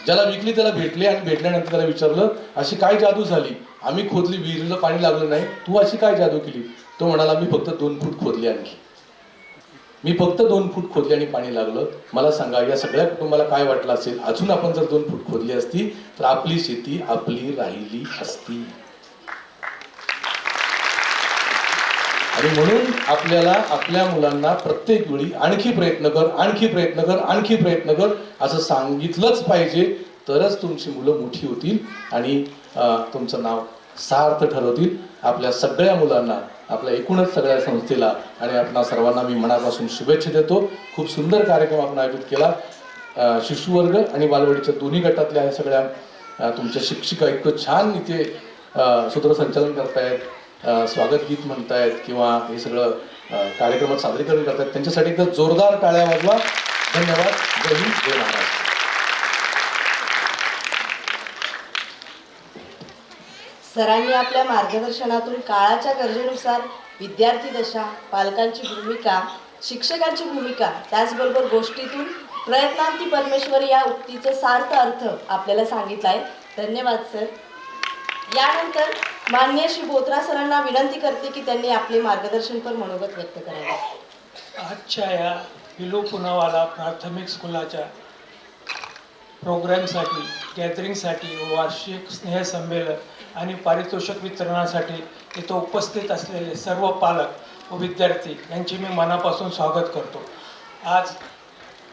ज्याला विकली त्याला भेटले आणि भेटल्यानंतर त्याला विचारलं अशी काय जादू झाली, आम्ही खोदली, विहिरीला पाणी लागलं नाही, तू अशी काय जादू केली. तो म्हणाला मी फक्त 2 फूट खोदली, आणखी मी फक्त 2 फूट खोदली आणि पाणी लागलं. मला सांगा या सगळ्या कुटुंबाला काय वाटलं असेल, अजून आपण जर 2 फूट खोदली असती तर आपली शेती आपली राहिली असती. आणि म्हणून आपल्याला आपल्या मुलांना प्रत्येक वेळी आणखी प्रयत्न कर, आणखी प्रयत्न कर, आणखी प्रयत्न कर असं सांगितलंच पाहिजे. तरच तुमची मुलं मोठी होतील आणि तुमचं नाव सार्थ ठरवतील. आपल्या सगळ्या मुलांना, आपल्या एकूणच सगळ्या संस्थेला आणि आपणा सर्वांना मी मनापासून शुभेच्छा देतो. खूप सुंदर कार्यक्रम आपण आयोजित केला. शिशुवर्ग आणि बालवाडीच्या दोन्ही गटातल्या सगळ्या तुमच्या शिक्षिका इतकं छान इथे सूत्रसंचालन करतायत, स्वागत गीत म्हणतायत किंवा हे सगळं कार्यक्रमात सादरीकरण करतायत, त्यांच्यासाठी एकदा जोरदार टाळ्या वाजवा. धन्यवाद. जय हिंद, जय महाराष्ट्र. सरांनी आपल्या मार्गदर्शनातून काळाच्या गरजेनुसार विद्यार्थी दशा, पालकांची भूमिका, शिक्षकांची भूमिका, त्याचबरोबर गोष्टीतून प्रयत्नांती परमेश्वर या उक्तीचा सार्थ अर्थ आपल्याला सांगितला आहे. धन्यवाद सर. यानंतर माननीय श्री बोत्रा सरांना विनंती करते की त्यांनी आपले मार्गदर्शनपर मनोगत व्यक्त करावे. आजच्या या विलू पुनावाला प्राथमिक स्कूलाच्या प्रोग्रॅमसाठी, गॅदरिंगसाठी व वार्षिक स्नेहसंमेलन आणि पारितोषिक वितरणासाठी इथं उपस्थित असलेले सर्व पालक व विद्यार्थी यांचे मी मनापासून स्वागत करतो. आज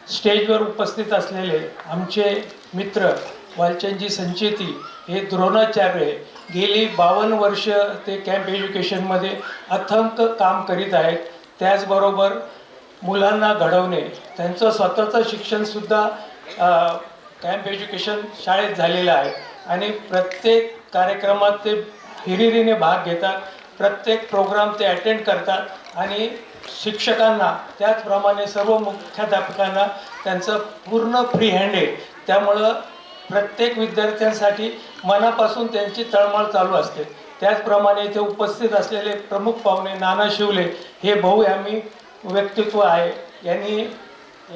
स्टेजवर उपस्थित असलेले आमचे मित्र वालचंदजी संचेती हे द्रोणाचार्य गेली 52 वर्ष ते कॅम्प एज्युकेशनमध्ये अथक काम करीत आहेत. त्याचबरोबर मुलांना घडवणे, त्यांचं स्वतःचं शिक्षणसुद्धा कॅम्प एज्युकेशन शाळेत झालेलं आहे आणि प्रत्येक कार्यक्रमात ते हिरिरीने भाग घेतात, प्रत्येक प्रोग्राम ते अटेंड करतात आणि शिक्षकांना त्याचप्रमाणे सर्व मुख्याध्यापकांना त्यांचं पूर्ण फ्री हँड आहे. त्यामुळं प्रत्येक विद्यार्थ्यांसाठी मनापासून त्यांची तळमळ चालू असते. त्याचप्रमाणे इथे उपस्थित असलेले प्रमुख पाहुणे नाना शिवले हे बहुआयामी व्यक्तित्व आहे. यांनी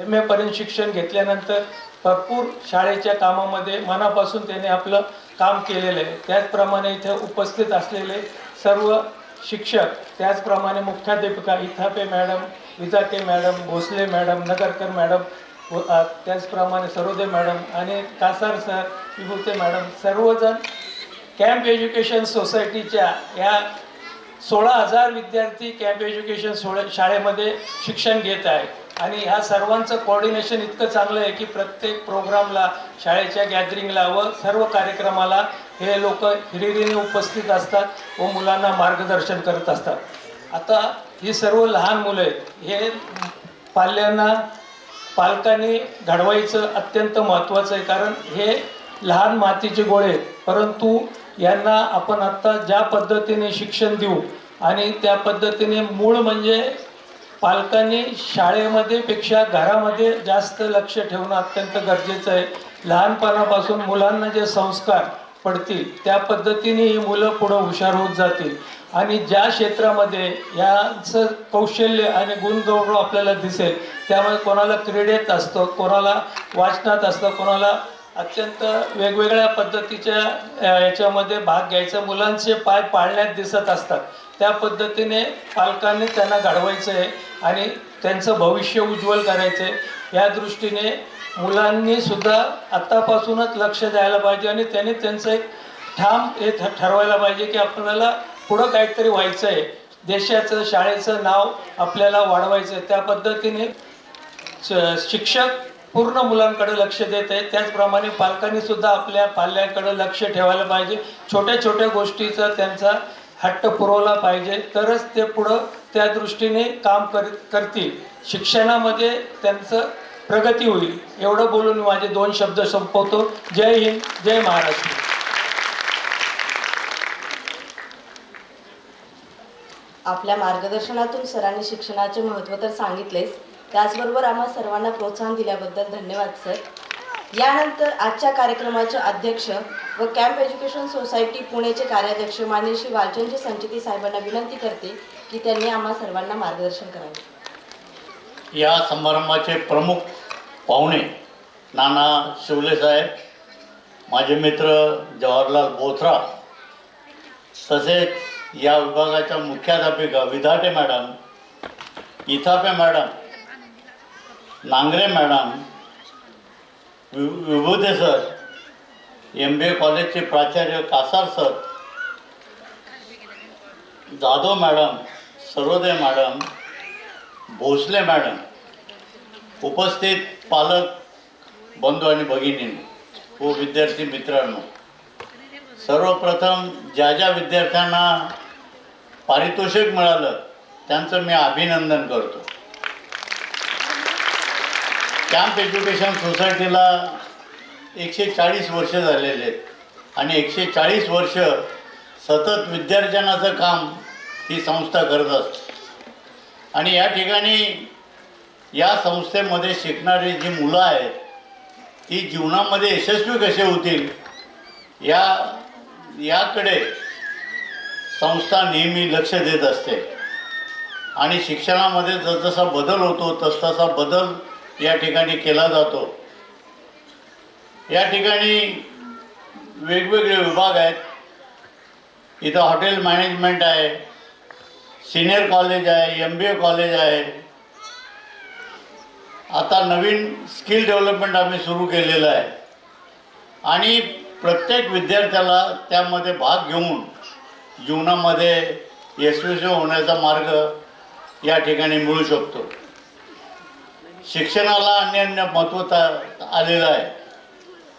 MA पर्यंत शिक्षण घेतल्यानंतर भरपूर शाळेच्या कामामध्ये मनापासून त्याने आपलं काम केलेलं आहे. त्याचप्रमाणे इथे उपस्थित असलेले सर्व शिक्षक, त्याचप्रमाणे मुख्याध्यापिका Ithape madam, Vijake madam, Bhosale madam, Nagarkar madam, त्याचप्रमाणे सरोदे मॅडम आणि कासार सर, विभूते मॅडम, सर्वजण कॅम्प एज्युकेशन सोसायटीच्या या 16,000 विद्यार्थी कॅम्प एज्युकेशन शाळेमध्ये शिक्षण घेत आहेत. आणि ह्या सर्वांचं कोऑर्डिनेशन इतकं चांगलं आहे की प्रत्येक प्रोग्रामला, शाळेच्या गॅदरिंगला व सर्व कार्यक्रमाला हे लोक हिरिरीने उपस्थित असतात व मुलांना मार्गदर्शन करत असतात. आता ही सर्व लहान मुलं आहेत, हे पालकांनी घडवायचं अत्यंत महत्त्वाचं आहे. कारण हे लहान मातीचे गोळे आहेत, परंतु यांना आपण आत्ता ज्या पद्धतीने शिक्षण देऊ आणि त्या पद्धतीने मूळ म्हणजे पालकांनी शाळेमध्ये पेक्षा घरामध्ये जास्त लक्ष ठेवणं अत्यंत गरजेचं आहे. लहानपणापासून मुलांना जे संस्कार पडतील त्या पद्धतीने ही मुलं पुढं हुशार होत जातील. आणि ज्या क्षेत्रामध्ये यांचं कौशल्य आणि गुणगौरव आपल्याला दिसेल, त्यामुळे कोणाला क्रीडेत असतं, कोणाला वाचनात असतं, कोणाला अत्यंत वेगवेगळ्या पद्धतीच्या याच्यामध्ये भाग घ्यायचा, मुलांचे पाय पाळण्यात दिसत असतात. त्या पद्धतीने पालकांनी त्यांना घडवायचं आहे आणि त्यांचं भविष्य उज्ज्वल करायचं आहे. या दृष्टीने मुलांनी सुद्धा आत्तापासूनच लक्ष द्यायला पाहिजे आणि त्यांनी त्यांचं एक ठाम हे ठरवायला पाहिजे की आपल्याला पुढं काहीतरी व्हायचं आहे, देशाचं शाळेचं नाव आपल्याला वाढवायचं आहे. त्या पद्धतीने शिक्षक पूर्ण मुलांकडे लक्ष देत आहेत. त्याचप्रमाणे पालकांनी सुद्धा आपल्या पाल्यांकडे लक्ष ठेवायला पाहिजे. छोट्या छोट्या गोष्टीचा त्यांचा हट्ट पुरवला पाहिजे, तरच ते पुढं त्या दृष्टीने काम करतील. शिक्षणामध्ये त्यांचं प्रगती होईल. एवढं बोलून माझे 2 शब्द संपवतो. जय हिंद, जय महाराष्ट्र. आपल्या मार्गदर्शनातून सरांनी शिक्षणाचे महत्त्व तर सांगितलेच, त्याचबरोबर आम्हा सर्वांना प्रोत्साहन दिल्याबद्दल धन्यवाद सर. यानंतर आजच्या कार्यक्रमाचे अध्यक्ष व कॅम्प एज्युकेशन सोसायटी पुणेचे कार्याध्यक्ष माननीय श्री वालचंद्र संचिती साहेबांना विनंती करते की त्यांनी आम्हा सर्वांना मार्गदर्शन करावे. या समारंभाचे प्रमुख पाहुणे नाना शिवले साहेब, माझे मित्र जवाहरलाल बोथरा, तसेच या विभागाच्या मुख्याध्यापिका Vidhate madam, Ithape madam, Nangare madam, Vibhute sir, MBA कॉलेजचे प्राचार्य Kasar sir, Jadhav madam, Sarode madam, Bhosale madam, उपस्थित पालक बंधू आणि भगिनींनो व विद्यार्थी मित्रांनो, सर्वप्रथम ज्या ज्या विद्यार्थ्यांना पारितोषिक मिळालं त्यांचं मी अभिनंदन करतो. कॅम्प एज्युकेशन सोसायटीला 140 वर्ष झालेले आहेत आणि 140 वर्ष सतत विद्यार्जनाचं काम ही संस्था करत असते. आणि या ठिकाणी या संस्थेमध्ये शिकणारी जी मुलं आहेत ती जीवनामध्ये यशस्वी कसे होतील याकडे संस्था नेहमी लक्ष देत असते. आणि शिक्षणामध्ये जसजसा बदल होतो तसतसा बदल या ठिकाणी केला जातो. या ठिकाणी वेगवेगळे विभाग आहेत. इथं हॉटेल मॅनेजमेंट आहे, सिनियर कॉलेज आहे, MBA कॉलेज आहे. आता नवीन स्किल डेव्हलपमेंट आम्ही सुरू केलेलं आहे आणि प्रत्येक विद्यार्थ्याला त्यामध्ये भाग घेऊन जीवनामध्ये यशस्वी होण्याचा मार्ग या ठिकाणी मिळू शकतो. शिक्षणाला अन्य महत्त्व आलेलं आहे.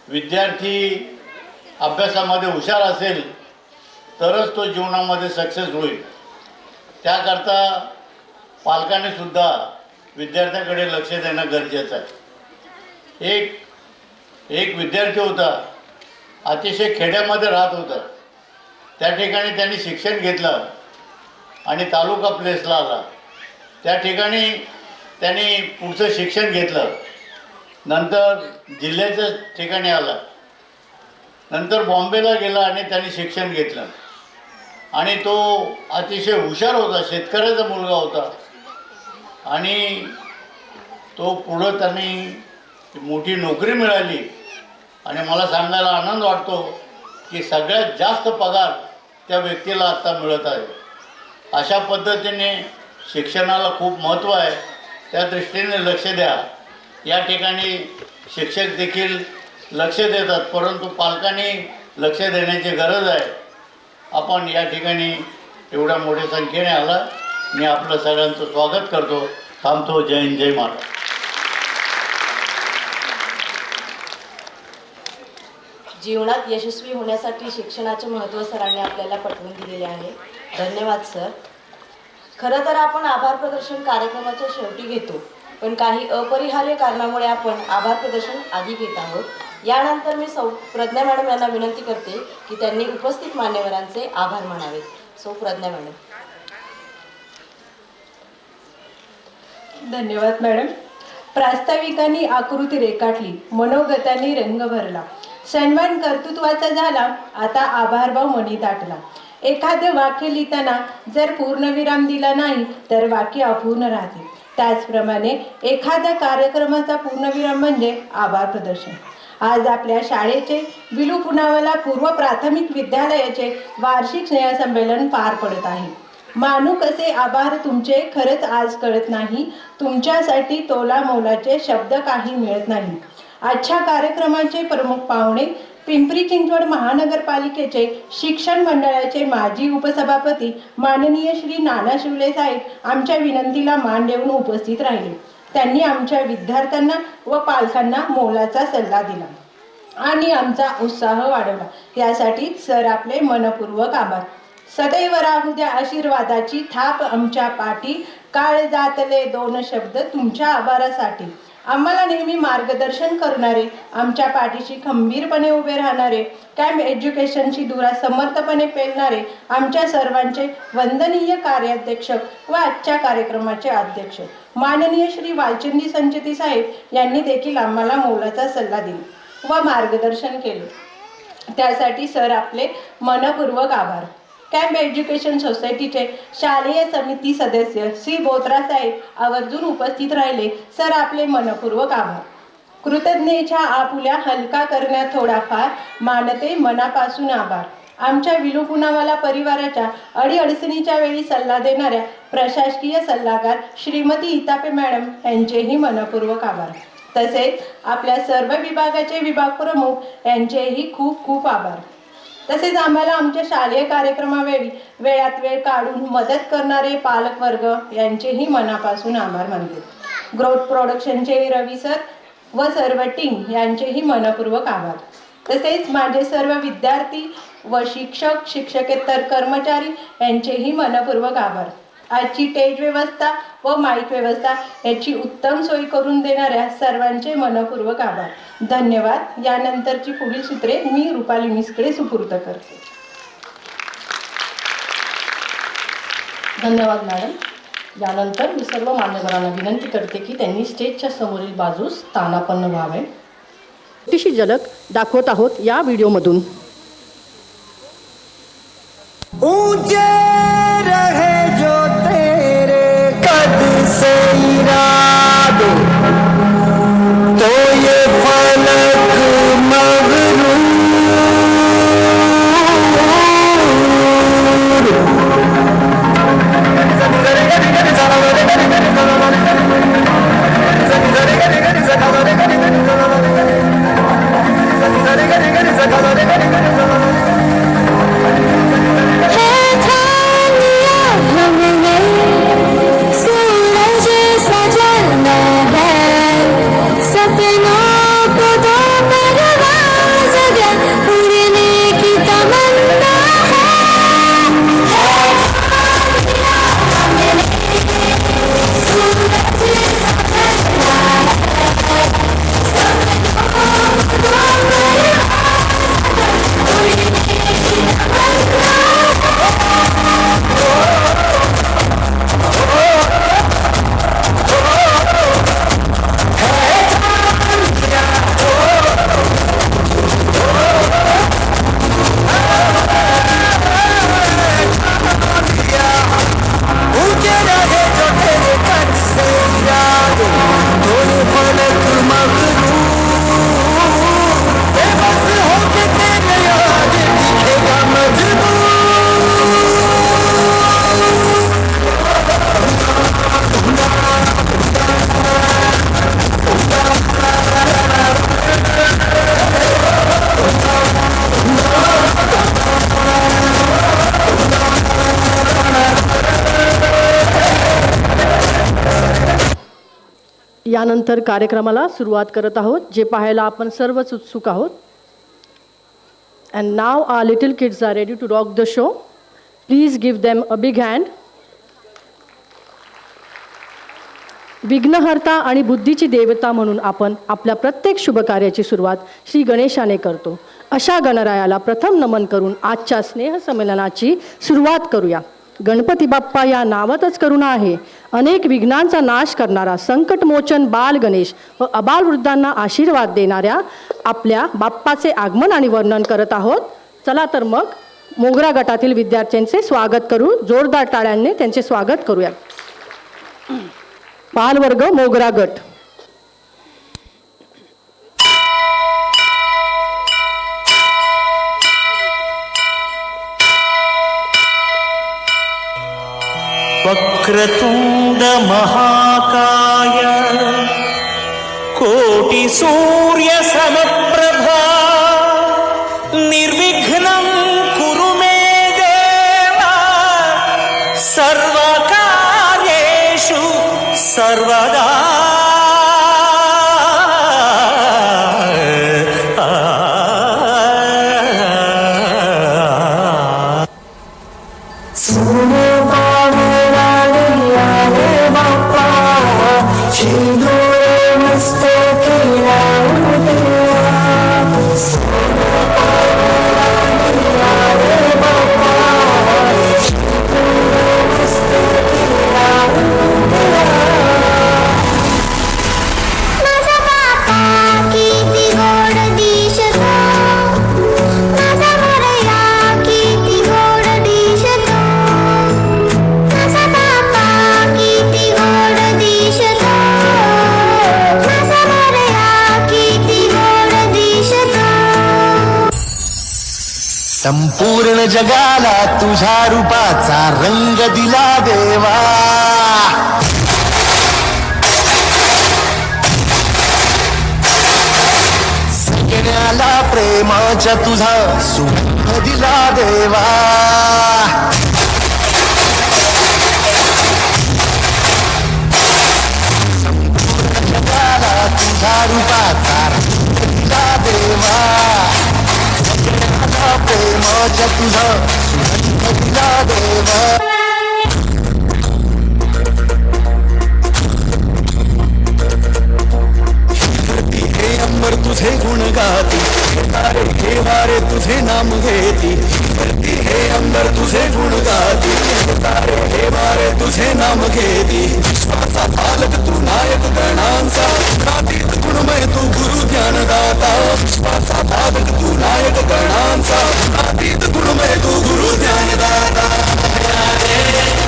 विद्यार्थी अभ्यासामध्ये हुशार असेल तरच तो जीवनामध्ये सक्सेस होईल. त्याकरता पालकांनी सुद्धा विद्यार्थ्याकडे लक्ष देणं गरजेचं आहे. एक विद्यार्थी होता, अतिशय खेड्यामध्ये राहत होता. त्या ठिकाणी त्यांनी शिक्षण घेतलं आणि तालुका प्लेसला आला. त्या ठिकाणी त्यांनी पुढचं शिक्षण घेतलं. नंतर जिल्ह्याच्या ठिकाणी आला. नंतर बॉम्बेला गेला आणि त्यांनी शिक्षण घेतलं आणि तो अतिशय हुशार होता, शेतकऱ्याचा मुलगा होता आणि तो पुढं त्यांनी मोठी नोकरी मिळाली आणि मला सांगायला आनंद वाटतो की सगळ्यात जास्त पगार त्या व्यक्तीला आत्ता मिळत आहे. अशा पद्धतीने शिक्षणाला खूप महत्त्व आहे. त्या दृष्टीने लक्ष द्या. या ठिकाणी शिक्षक देखील लक्ष देतात, परंतु पालकांनी लक्ष देण्याची गरज आहे. आपण या ठिकाणी एवढ्या मोठ्या संख्येने आला. मी आपलं सगळ्यांचं स्वागत करतो. थांबतो. जय हिंद, जय महाराष्ट्र. जीवनात यशस्वी होण्यासाठी शिक्षणाचे महत्त्व सरांनी आपल्याला पटवून दिलेले आहे. धन्यवाद सर. खरं तर आपण आभार प्रदर्शन कार्यक्रमाच्या शेवटी घेतो, पण काही अपरिहार्य कारणामुळे आपण आभार प्रदर्शन आधी घेत आहोत. यानंतर मी प्रज्ञा मॅडम यांना विनंती करते की त्यांनी उपस्थित मान्यवरांचे आभार मानावेत. प्रज्ञा मॅडम. धन्यवाद मॅडम. प्रास्ताविकांनी आकृती रेखाटली, मनोगतांनी रंग भरला, सन्मान कर्तृत्वाचा झाला, आता आभारभाव मनी दाटला. एखादं वाक्य लिहिताना जर पूर्णविराम दिला नाही तर वाक्य अपूर्ण राहते. त्याचप्रमाणे एखाद्या कार्यक्रमाचा पूर्णविराम म्हणजे आभार प्रदर्शन. आज आपल्या शाळेचे विलू पुनावाला पूर्व प्राथमिक विद्यालयाचे वार्षिक स्नेहसंमेलन पार पडत आहे. मानू कसे आभार तुमचे खरंच आज कळत नाही. तुमच्यासाठी तोला मोलाचे शब्द काही मिळत नाही. आजच्या कार्यक्रमाचे प्रमुख पाहुणे पिंपरी चिंचवड महानगरपालिकेचे शिक्षण मंडळाचे माजी उपसभापती माननीय श्री नाना शिवले साहेब आमच्या विनंतीला मान देऊन उपस्थित राहिले. त्यांनी आमच्या विद्यार्थ्यांना व पालकांना मोलाचा सल्ला दिला आणि आमचा उत्साह वाढवला. यासाठी सर आपले मनपूर्वक आभार. सदैव राहू द्या आशीर्वादाची थाप आमच्या पाठी, काळ जातले दोन शब्द तुमच्या आभारासाठी. आम्हाला नेहमी मार्गदर्शन करणारे, आमच्या पाठीशी खंबीरपणे उभे राहणारे, कॅम्प एज्युकेशनची धुरा समर्थपणे पेलणारे आमच्या सर्वांचे वंदनीय कार्याध्यक्ष व आजच्या कार्यक्रमाचे अध्यक्ष माननीय श्री वालचंदी संचेती साहेब यांनी देखील आम्हाला मोलाचा सल्ला दिला व मार्गदर्शन केले. त्यासाठी सर आपले मनपूर्वक आभार. कॅम्प एज्युकेशन सोसायटीचे शालेय समिती सदस्य श्री बोत्रा साहेब आवर्जून उपस्थित राहिले. सर आपले मनपूर्वक आभार. कृतज्ञतेच्या आपुल्या हलका करण्यात थोडाफार मानते मनापासून आभार. आमच्या विलू पुनावाला परिवाराच्या अडीअडचणीच्या वेळी सल्ला देणाऱ्या प्रशासकीय सल्लागार श्रीमती इतापे मॅडम यांचेही मनपूर्वक आभार. तसेच आपल्या सर्व विभागाचे विभाग प्रमुख यांचेही खूप खूप आभार. तसेच आम्हाला आमच्या शालेय कार्यक्रमावेळी वेळात वेळ काढून मदत करणारे पालकवर्ग यांचेही मनापासून आभार मानते. ग्रोथ प्रोडक्शनचे रवी सर व सर्व टीम यांचेही मनपूर्वक आभार. तसेच माझे सर्व विद्यार्थी व शिक्षक शिक्षकेतर कर्मचारी यांचेही मनपूर्वक आभार. आजची स्टेज व्यवस्था व माईक व्यवस्था याची उत्तम सोय करून देणाऱ्या सर्वांचे मनपूर्वक आभार. धन्यवाद. यानंतरची पुढील सूत्रे मी रुपाली मिसकडे सुपूर्द करते. धन्यवाद मॅडम. यानंतर मी सर्व मान्यवरांना विनंती करते की त्यांनी स्टेजच्या समोरील बाजूस स्थानापन्न व्हावे. छोटीशी झलक दाखवत आहोत या व्हिडिओमधून. ऊंचे रहे जो तेरे कद से इरादे, तो ये फलक मगरूर हे यानंतर कार्यक्रमाला सुरुवात करत आहोत, जे पाहायला आपण सर्वच उत्सुक आहोत. And now our little kids are ready to rock the show. Please give them a big hand. विघ्नहर्ता आणि बुद्धीची देवता म्हणून आपण आपल्या प्रत्येक शुभकार्याची सुरुवात श्री गणेशाने करतो. अशा गणरायाला प्रथम नमन करून आजच्या स्नेहसंमेलनाची सुरुवात करूया. गणपती बाप्पा या नावातच करुणा आहे. अनेक विघ्नांचा नाश करणारा संकटमोचन बाल गणेश व अबालवृद्धांना आशीर्वाद देणाऱ्या आपल्या बाप्पाचे आगमन आणि वर्णन करत आहोत. चला तर मग मोगरा गटातील विद्यार्थ्यांचे स्वागत करू. जोरदार टाळ्यांनी त्यांचे स्वागत करूया. बालवर्ग मोगरा गट. वक्रतुंड महाकाय कोटि सूर्य समप्रभा निर्विघ्नं कुरु मे देवा सर्वकार्येषु सर्वदा. संपूर्ण जगाला तुझ्या रूपाचा रंग दिला देवा. सगळ्याला प्रेमाच्या तुझा सुगंध दिला देवा. संपूर्ण जगाला तुझ्या रूपाचा रंग दिला देवा. प्रेमाच्या तुझा सुगंध दिला देवा. हे अंबर तुझे गुण गाती, तारे हे वारे तुझे नाम घेती. हे अंबर तुझे गुण गाती, तारे हे वारे तुझे नाम घेती. विश्वाचा पालक तू नायक गणांचा, नातीत गुणमय तू गुरु ज्ञानदाता. विश्वाचा पालक तू नायक गणांचा, नातीत गुणमय तू गुरु ज्ञानदाता.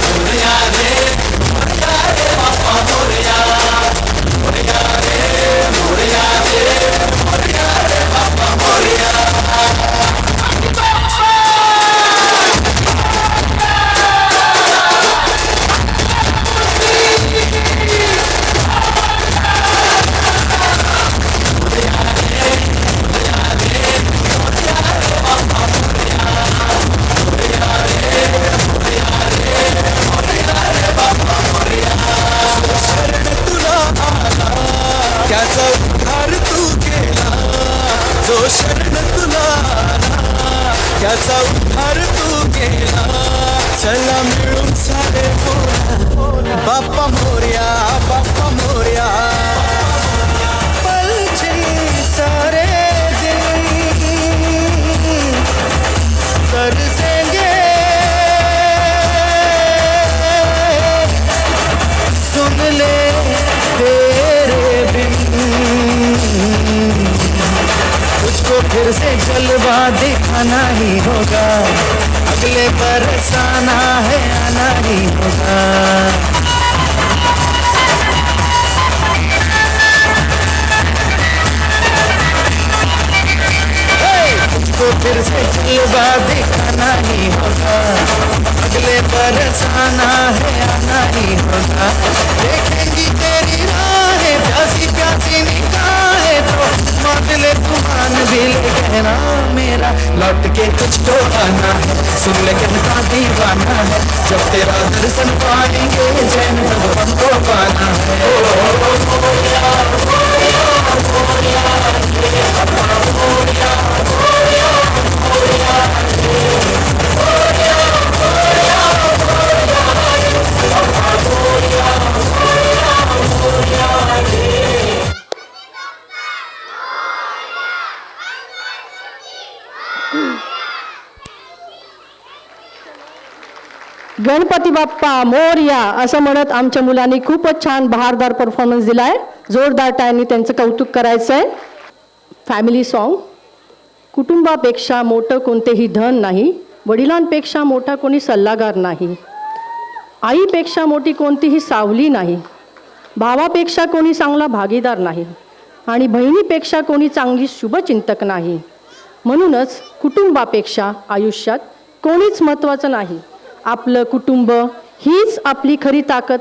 मोरया रे मोरया रे बाप्पा मोरया. मोरया रे मोरया रे मोरया रे बाप्पा मोरया. त्याचा उद्धार तू केला, जो शरण तुला आला, त्याचा उद्धार तू केला. चला मिळून सारे बोला बाप्पा मोरया, बाप्पा मोरया. पलचे सारे दिल तरसेंगे, सुन ले तेरे बिन. तुझको फिर से जलवा दिखाना ही होगा, अगले बरसाना है आना ही होगा. तुझको फिर से जलवा दिखाना ही होगा, अगले बरसाना है आना ही होगा. देखेंगी तेरी राहें प्यासी प्यासी निगाहें तो मादले तुमान भी ले कहना मेरा लौट के तुझको आना है. सुन ले कहता दीवाना है, जब तेरा दर्शन पाएंगे चैन तब हमको पाना है. गणपती बाप्पा मोरया असं म्हणत आमच्या मुलांनी खूपच छान बहारदार परफॉर्मन्स दिलाय. जोरदार टाळ्यांनी त्यांचं कौतुक करायचंय. Family song. कुटुंबापेक्षा मोठं कोणतेही धन नाही, वडिलांपेक्षा मोठा कोणी सल्लागार नाही, आईपेक्षा मोठी कोणतीही सावली नाही, भावापेक्षा कोणी चांगला भागीदार नाही आणि बहिणीपेक्षा कोणी चांगली शुभचिंतक नाही. म्हणूनच कुटुंबापेक्षा आयुष्यात कोणीच महत्त्वाचं नाही. आपलं कुटुंब हीच आपली खरी ताकद.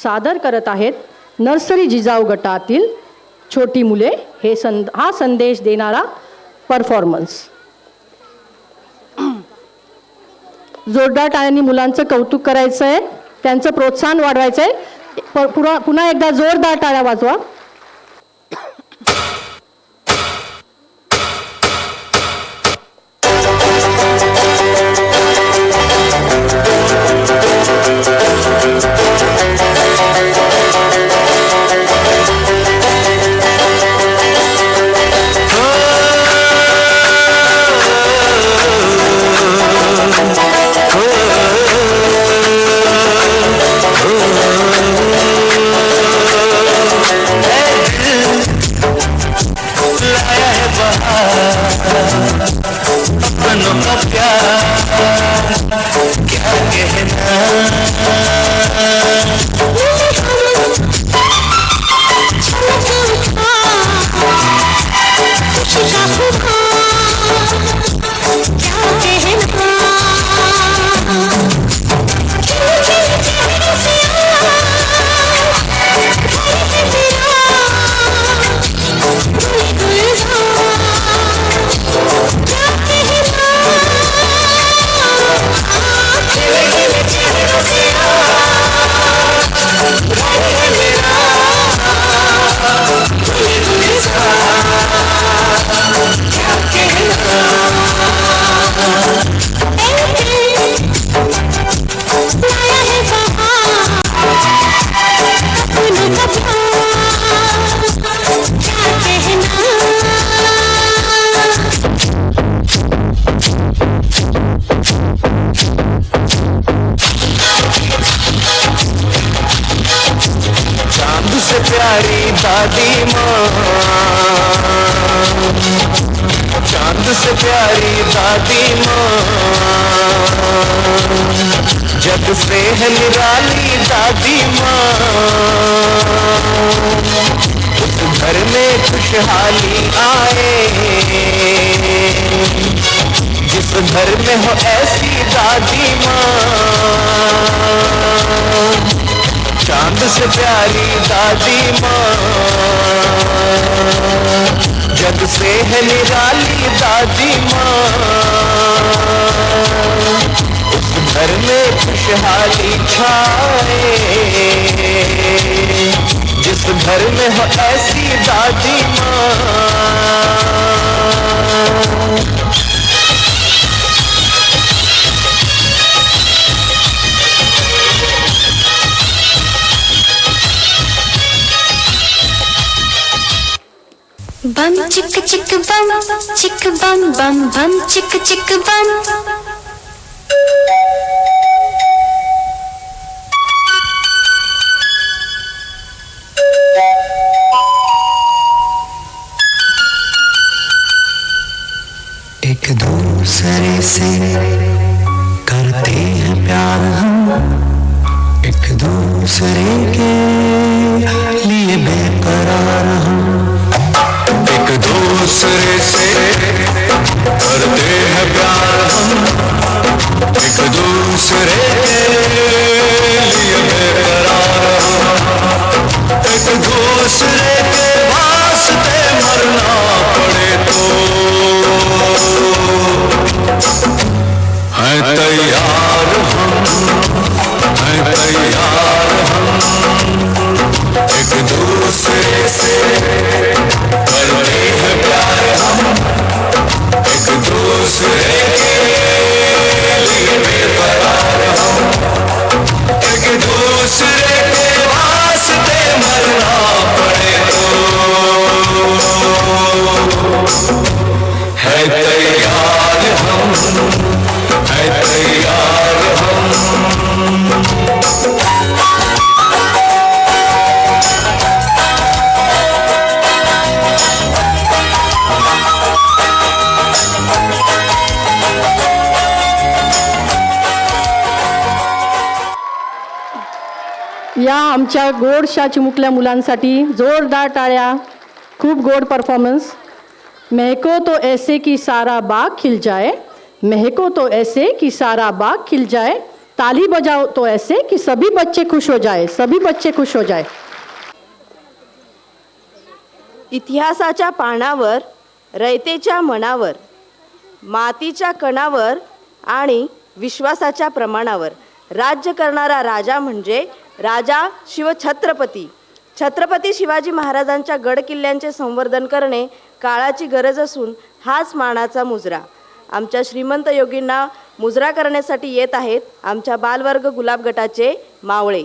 सादर करत आहेत नर्सरी जिजाऊ गटातील छोटी मुले हा संदेश देणारा परफॉर्मन्स. जोरदार टाळ्यांनी मुलांचं कौतुक करायचं आहे, त्यांचं प्रोत्साहन वाढवायचं आहे. पुन्हा एकदा जोरदार टाळ्या वाजवा. प्यारी दादी माँ, चांद से प्यारी दादी माँ, जग से है निराली दादी माँ, उस घर में खुशहाली आए, जिस घर में हो ऐसी दादी माँ. चांद से प्यारी दादी माँ, जग से है निराली दादी माँ, उस घर में खुशहाली छाए, जिस घर में हो ऐसी दादी माँ. Bum chicka chicka bum bum bum chicka chicka bum. एक दूसरे से करते हैं प्यार हम, एक दूसरे के लिए बेकरार हम, एक दूसरे से करते हैं प्यार हम, एक दूसरे के लिए बेकरार हम, एक दूसरे के वास्ते मरना पड़े तो हैं तैयार हम, हैं तैयार हम, एक दूसरे से करते हैं प्यार हम, एक दूसरे के लिए बेकरार हम. आमच्या गोडशा चिमुकल्या मुलांसाठी जोरदार टाळ्या. खूप गोड परफॉर्मन्स. महको तो ऐसे की सारा बाग खिल जाए, महको तो ऐसे की सारा बाग खिल जाए, ताली बजाओ तो ऐसे कि सभी बच्चे खुश हो जाए, सभी बच्चे खुश हो जाए. इतिहासाच्या पानावर, रयतेच्या मनावर, मातीच्या कणावर आणि विश्वासाच्या प्रमाणावर राज्य करणारा राजा म्हणजे राजा शिवछत्रपती. छत्रपती शिवाजी महाराजांच्या गडकिल्ल्यांचे संवर्धन करणे काळाची गरज असून हाच मानाचा मुजरा. आमच्या श्रीमंत योगींना मुजरा करण्यासाठी येत आहेत आमच्या बालवर्ग गुलाब गटाचे मावळे.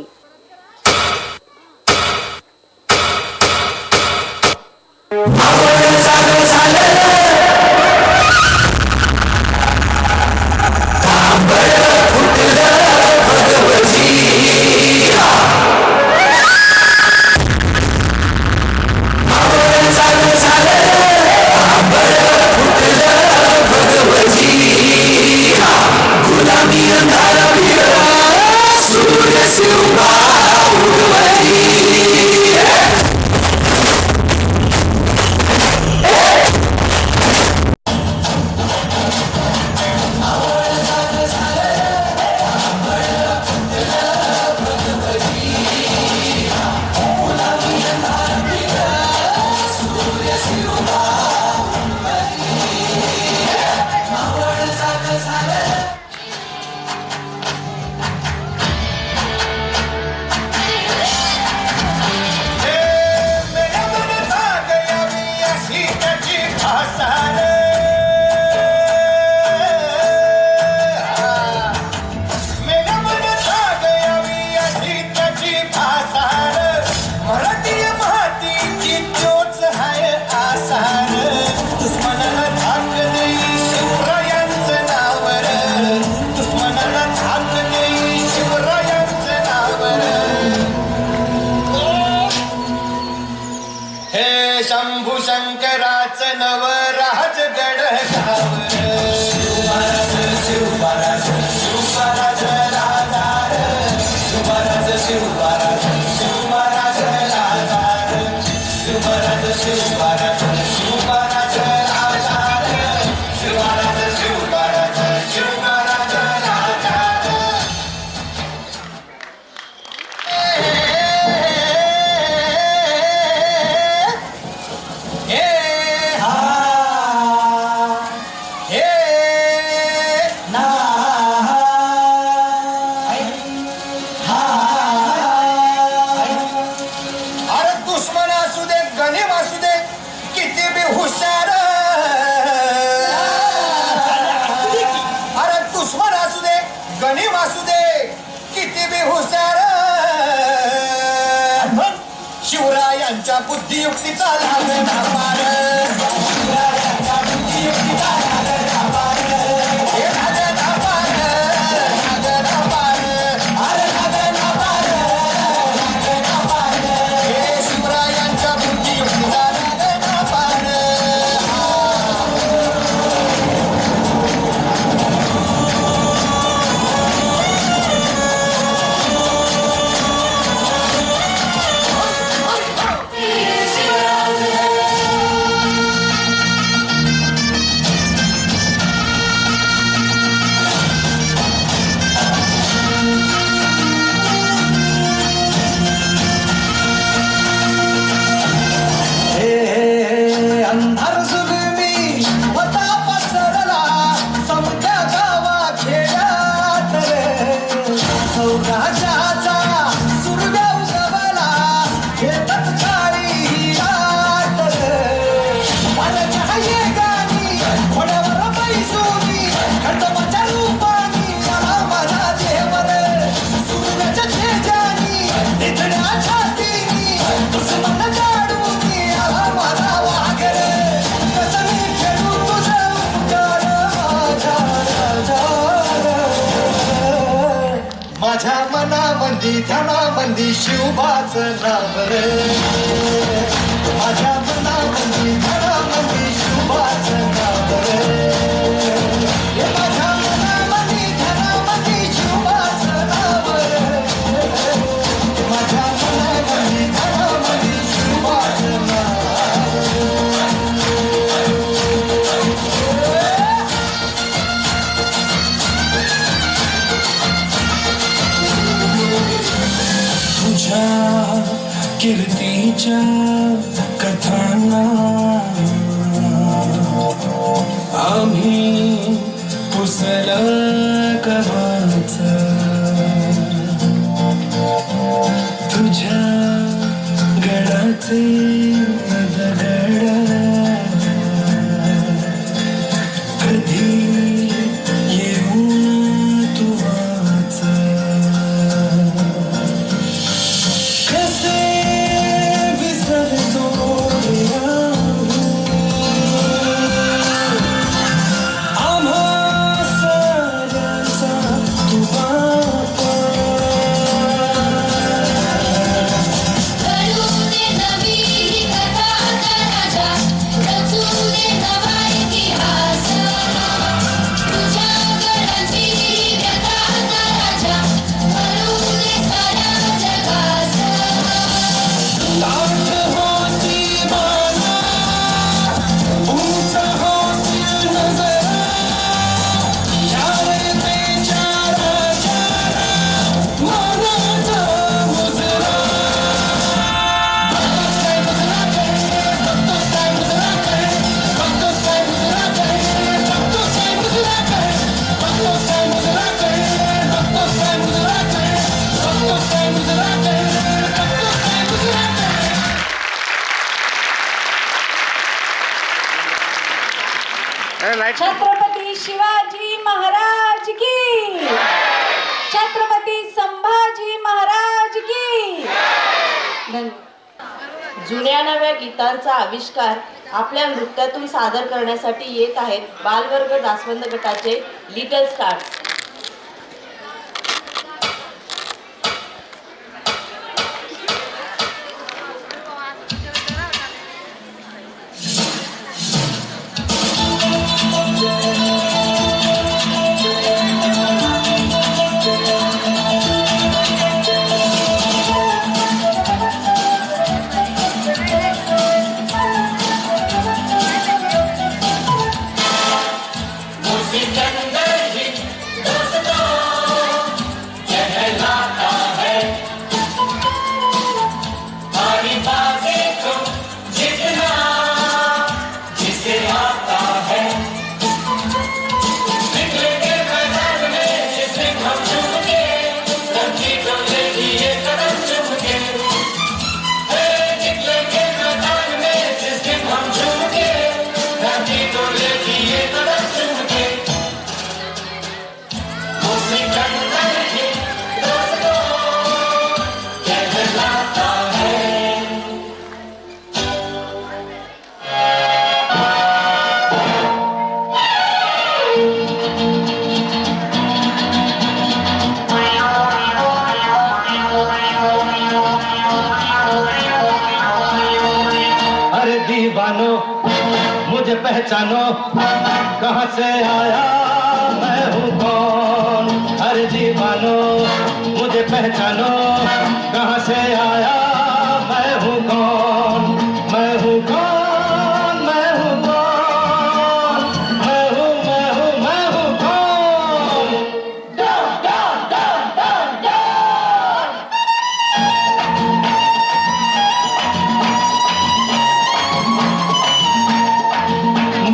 शंभू शंकराचं नव राजगड गावर शिवबाराज शिवबाराज राजार शिवबाराज शिवबाराज शिवबाराज राजार शिवबाराज शिवबाराज शिवबाराज राजार शिवबाराज शिवबाराज शिवबाराज राजार. शिवरायांच्या बुद्धियुक्तीचा लागला पार शिवरायांच्या बुद्धियुक्तीचा लागला पार हे लागला पार लागला पार अरे लागला पार लागला पार हे शिवरायांच्या बुद्धियुक्तीचा लागला पार. अंधार जुलमी होता पसरला समजा गावा खेळात रे सौराजाचा सूर्य उगवला खेळत काळी रात रे मला ये गाणी घोड्यावर बैसूनी खंडोबाच्या रूपानी आला माझा देव रे सूर्याच्या तेजानी निधड्या छातीनी दुश्मन जाडूनी आला माझा वाघ रे कसं मी खेळू तुझं उपकार माझ्या मनामंदी ध्यानामंदी शिवबाचं नाव रे माझ्या मनामंदी ध्यानामंदी शिवबाचं नाव रे माझ्या मनामंदी ध्यानामंदी शिवबाचं नाव रे माझ्या कीर्तीच्या कथांना आम्ही पुसला कवाच तुझ्या गडाचे दगड कधी येऊन तू वाच कसे विसरतो आम्हा साऱ्यांचा तू बापा छत्रपती शिवाजी महाराज की, छत्रपती संभाजी महाराज की. जुन्या नव्या गीतांचा आविष्कार आपल्या नृत्यातून सादर करण्यासाठी येत आहेत बालवर्ग दासवंद गटाचे लिटल स्टार्स. दीवानो मुझे पहचानो कहाँ से आया मैं हूँ कौन. अरे दीवानो मुझे पहचानो कहाँ से आया मैं हूँ कौन. मैं हूँ कौन, मैं हूँ कौन, मैं हूँ मैं हूँ मैं हूँ कौन. Don don don don don.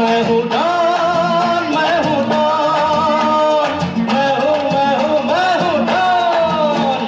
मैं हूँ डॉन, मैं हूँ डॉन, मैं हूँ मैं हूँ मैं हूँ डॉन.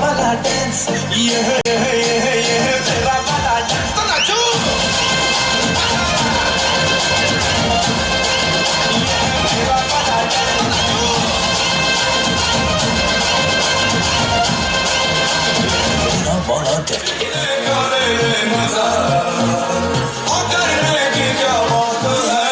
वाला डांस ये तेरा वाला डांस तो नाचो तेरा वाला डांस तो नाचो तेरा वाला डांस मजा करने की क्या बात है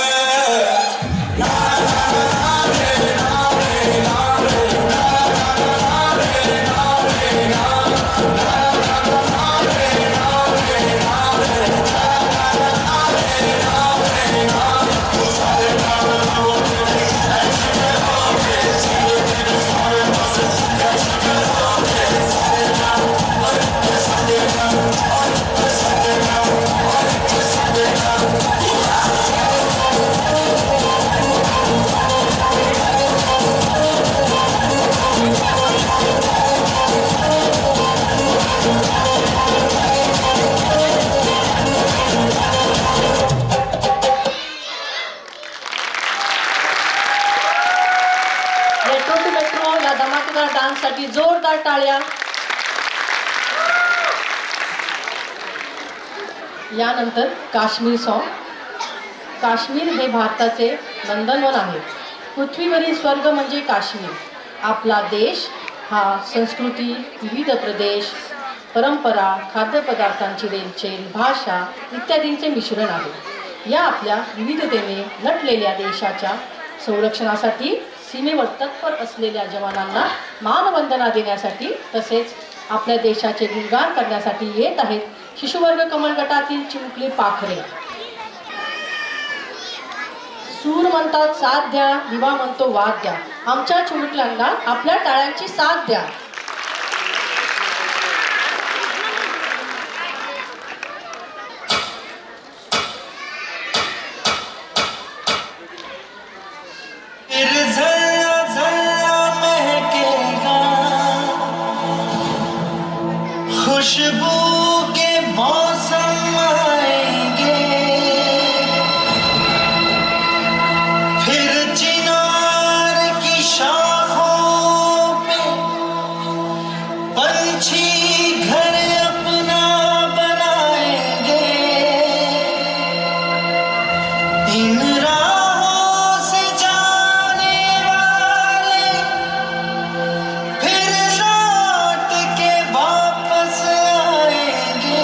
मेट्रो टू मेट्रो या धमाकेदार डान्ससाठी जोरदार टाळ्या. यानंतर काश्मीर सॉन्ग. काश्मीर हे भारताचे नंदनवन आहे. पृथ्वीवरील स्वर्ग म्हणजे काश्मीर. आपला देश हा संस्कृती, विविध प्रदेश, परंपरा, खाद्यपदार्थांची रेलचेल, भाषा इत्यादींचे मिश्रण आहे. या आपल्या विविधतेने नटलेल्या देशाच्या संरक्षणासाठी सीमेवर तत्पर असलेल्या जवानांना मानवंदना देण्यासाठी तसेच आपल्या देशाचे गुणगान करण्यासाठी येत आहेत शिशुवर्ग कमल गटातील चिमुकली पाखरे. सूर म्हणतात साथ द्या, दिवा म्हणतो वाद द्या. आमच्या चिमुकल्यांना आपल्या टाळ्यांची साथ द्या. खुशबू के मौसम आएंगे फिर चिनार की शाखों पे पंछी घर अपना बनाएंगे. इन राहों से जाने वाले फिर लौट के वापस आएंगे.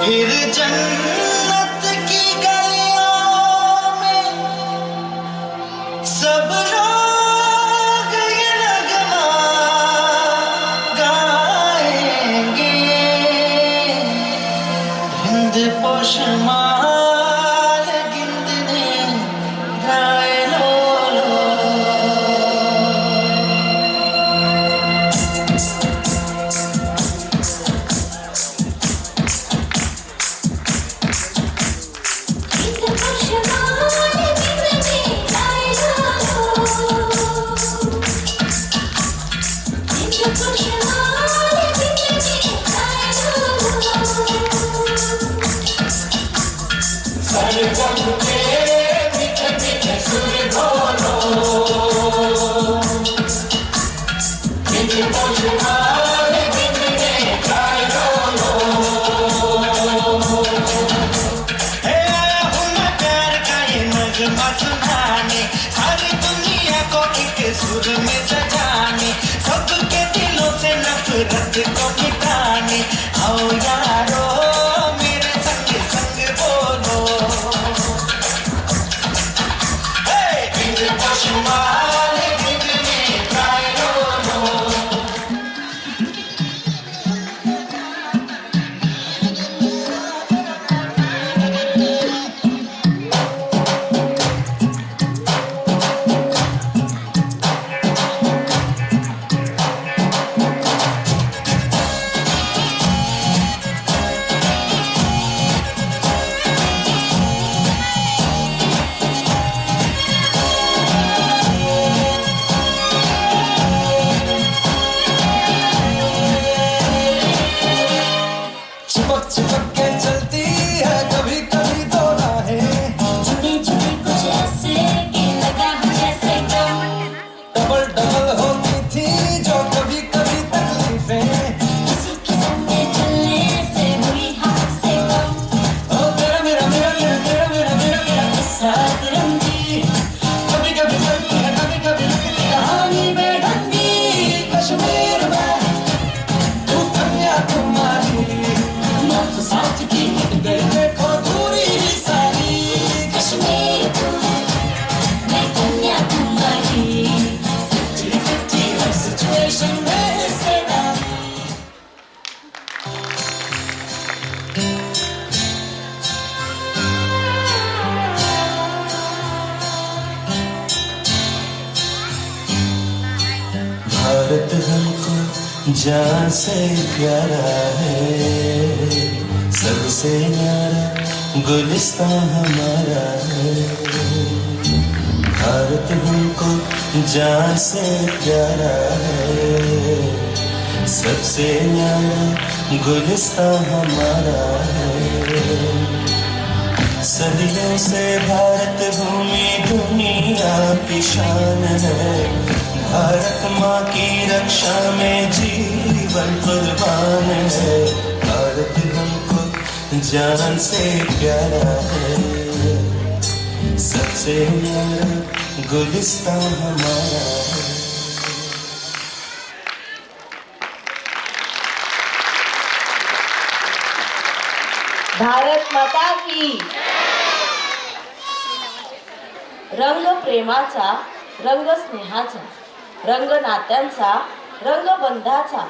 फिर जन्नत की गलियों में सब लोग ये नगमा गाएंगे. हिंद पोशमाल गिंदने गाए लो सारी दुनिया को एक सुर में सजाने सबके दिलों से नफरत को मिटाने. आओ यारो मेरे संग संग बोलो हिंद पोशमाल गिंदने गाए लो. भारत हमको जान से प्यारा है, सबसे न्यारा गुलिस्तां हमारा है। भारत हमको जान से प्यारा है, सबसे न्यारा गुलिस्तां हमारा है। सदियों से भारत भूमि दुनिया की शान है, भारत माँ की रक्षा में जीवन कुर्बान है। भारत हमको जान से प्यारा है, सबसे न्यारा गुलिस्तां हमारा है। भारत माता की। रंग प्रेमाचा, रंग स्नेहाचा, रंग नात्यांचा, रंग बंधाचा,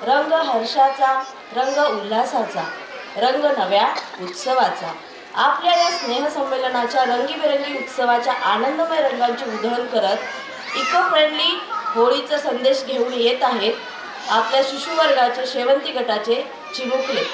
रंग हर्षाचा, रंग उल्हासाचा, रंग नव्या उत्सवाचा। आपल्या या स्नेहसंमेलनाच्या रंगीबेरंगी उत्सवाच्या आनंदमय रंगांची उधळण करत इको फ्रेंडली होळीचा संदेश घेऊन येत आहेत आपल्या शिशुवर्गाचे शेवंती गटाचे चिमुकले।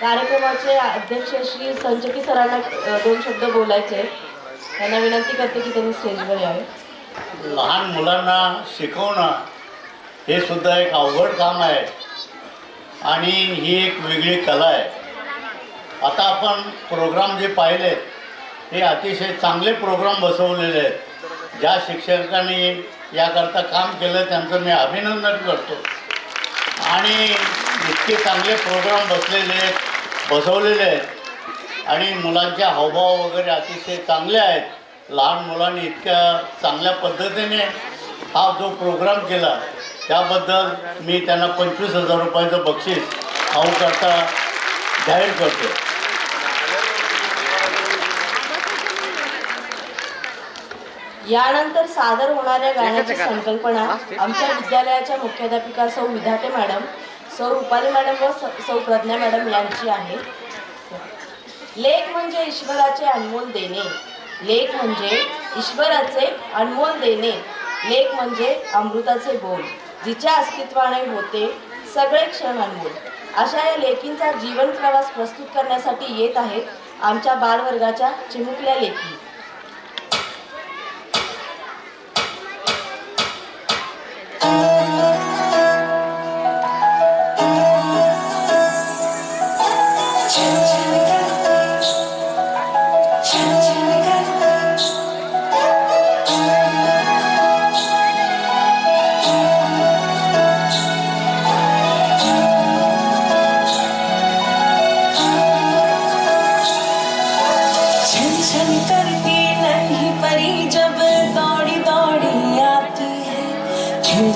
कार्यक्रमाचे अध्यक्ष श्री संचकी सरांना 2 शब्द बोलायचे. त्यांना विनंती करते की त्यांनी स्टेजवर यावे. लहान मुलांना शिकवणं हे सुद्धा एक अवघड काम आहे आणि ही एक वेगळी कला आहे. आता आपण प्रोग्राम जे पाहिलेत हे अतिशय चांगले प्रोग्राम बसवलेले आहेत. ज्या शिक्षकांनी याकरता काम केलं त्यांचं मी अभिनंदन करतो. आणि इतके चांगले प्रोग्राम बसवलेले आहेत आणि मुलांचे हावभाव वगैरे अतिशय चांगले आहेत. लहान मुलांनी इतक्या चांगल्या पद्धतीने हा जो प्रोग्राम केला त्याबद्दल मी त्यांना 25,000 रुपयाचं बक्षीस करता जाहीर करतो. यानंतर सादर होणाऱ्या गाण्याची संकल्पना आमच्या विद्यालयाच्या मुख्याध्यापिका सौ विधाटे मॅडम, सौ रुपाली मॅडम व सौ प्रज्ञा मॅडम यांची आहे. लेख म्हणजे ईश्वराचे अनमोल देणे, लेख म्हणजे ईश्वराचे अनमोल देणे, लेख म्हणजे अमृताचे बोल, जिच्या अस्तित्वाने होते सगळे क्षण अनमोल. अशा या लेखींचा जीवन प्रवास प्रस्तुत करण्यासाठी येत आहेत आमच्या बालवर्गाच्या चिमुकल्या लेखी.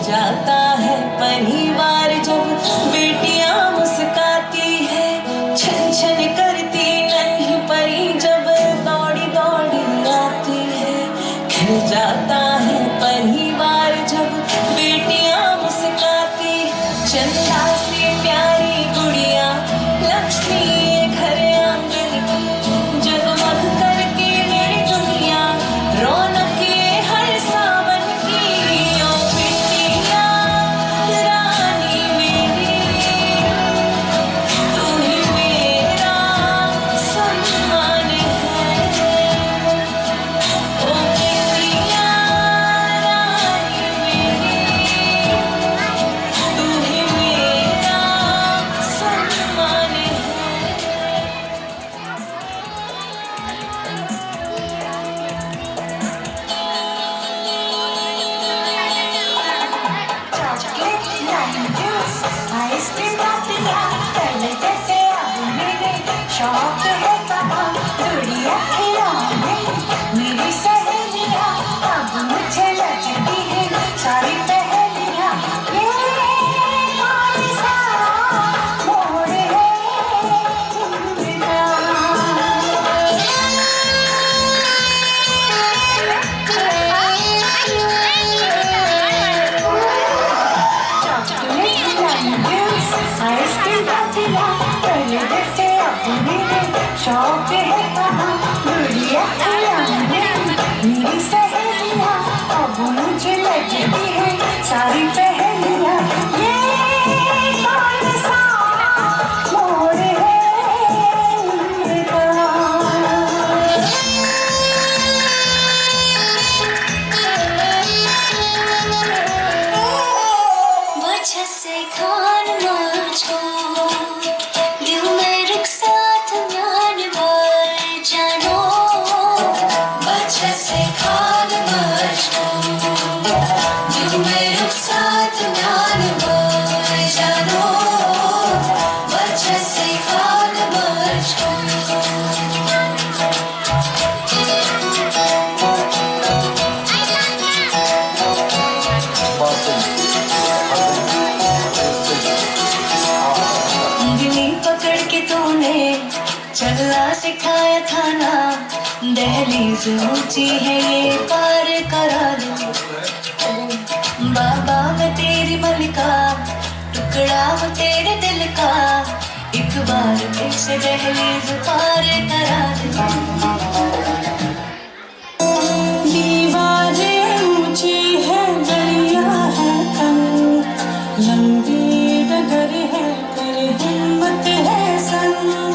जाता है परिवार जब बेटियां मुस्काती है, छन छन करती नन्ही परी जब दौड़ी दौड़ी आती है. खिल जाता है परिवार जब बेटियां मुस्काती, चंदा से प्यारी गुड़िया लक्ष्मी घर आंगन की, जगमग करती मेरी दुनिया रौनक हर सावन की. शौक है कहाँ दुनिया खिलाने, मेरी सहेलियाँ अब मुझे लगती है सारी पहेलियाँ. ये कौन सा मोड़ है जिंदगा. आइसक्रीम पातिला पहले जैसे शौक है कहाँ गुड़िया खिलाने, मेरी सहेलियाँ अब मुझे लगती है सारी पहेलियाँ. ये कौन सा मोड़ है जिंदगा. वजह से खान मुझको दिल में रुखसात म्यान भर जानो, वजह से खान मुझको दिल में रुखसात म्यान भर जानो, वजह से खान मुझको. पकड़ के तूने चलना सिखाया था ना, दहलीज ऊंची है ये पार करा दो. बाबा मैं तेरी मलिका, टुकड़ा हूँ तेरे दिल का, एक बार फिर से दहलीज पार करा दो. दीवारें ऊंची है गलियां है तंग, लंबी डगर है पर हिम्मत है संग.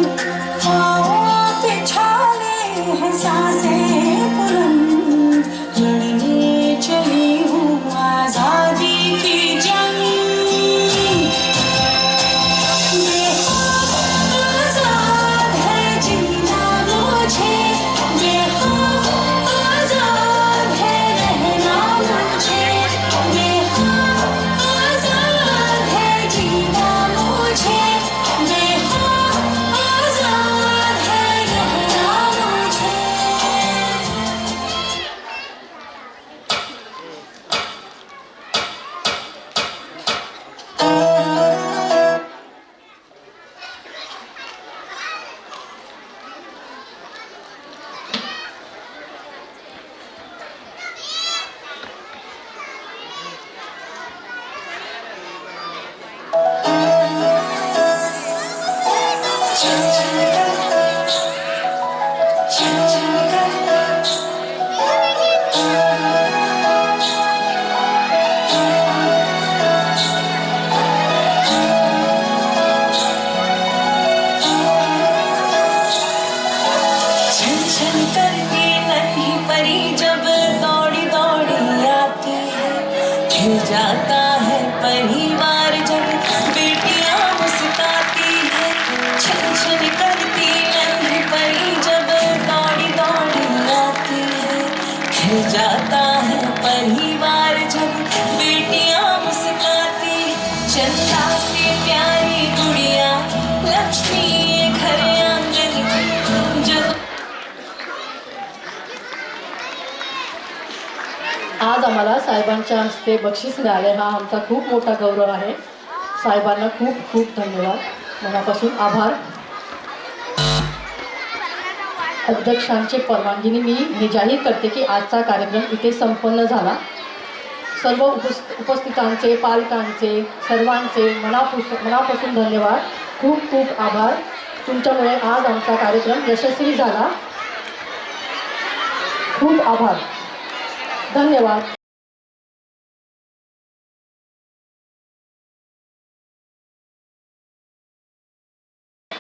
खिल जाता है परिवार जब बेटियां मुस्काती है, छन छन करती नन्ही परी जब दौड़ी दौड़ी आती है। खिल जाता है परिवार जब बेटियां मुस्काती, चंदा से प्यारी गुड़िया लक्ष्मी ये घर आंगन जब। आज आम्हाला साहेबांच्या हस्ते बक्षीस मिळाले, हा आमचा खूप मोठा गौरव आहे. साहेबांना खूप खूप धन्यवाद, मनापासून आभार. अध्यक्षांचे परवानगीने मी हे जाहीर करते की आजचा कार्यक्रम इथे संपन्न झाला. सर्व उपस्थितांचे, पालकांचे, सर्वांचे मनापासून धन्यवाद, खूप खूप आभार. तुमच्यामुळे आज आमचा कार्यक्रम यशस्वी झाला. खूप आभार, धन्यवाद.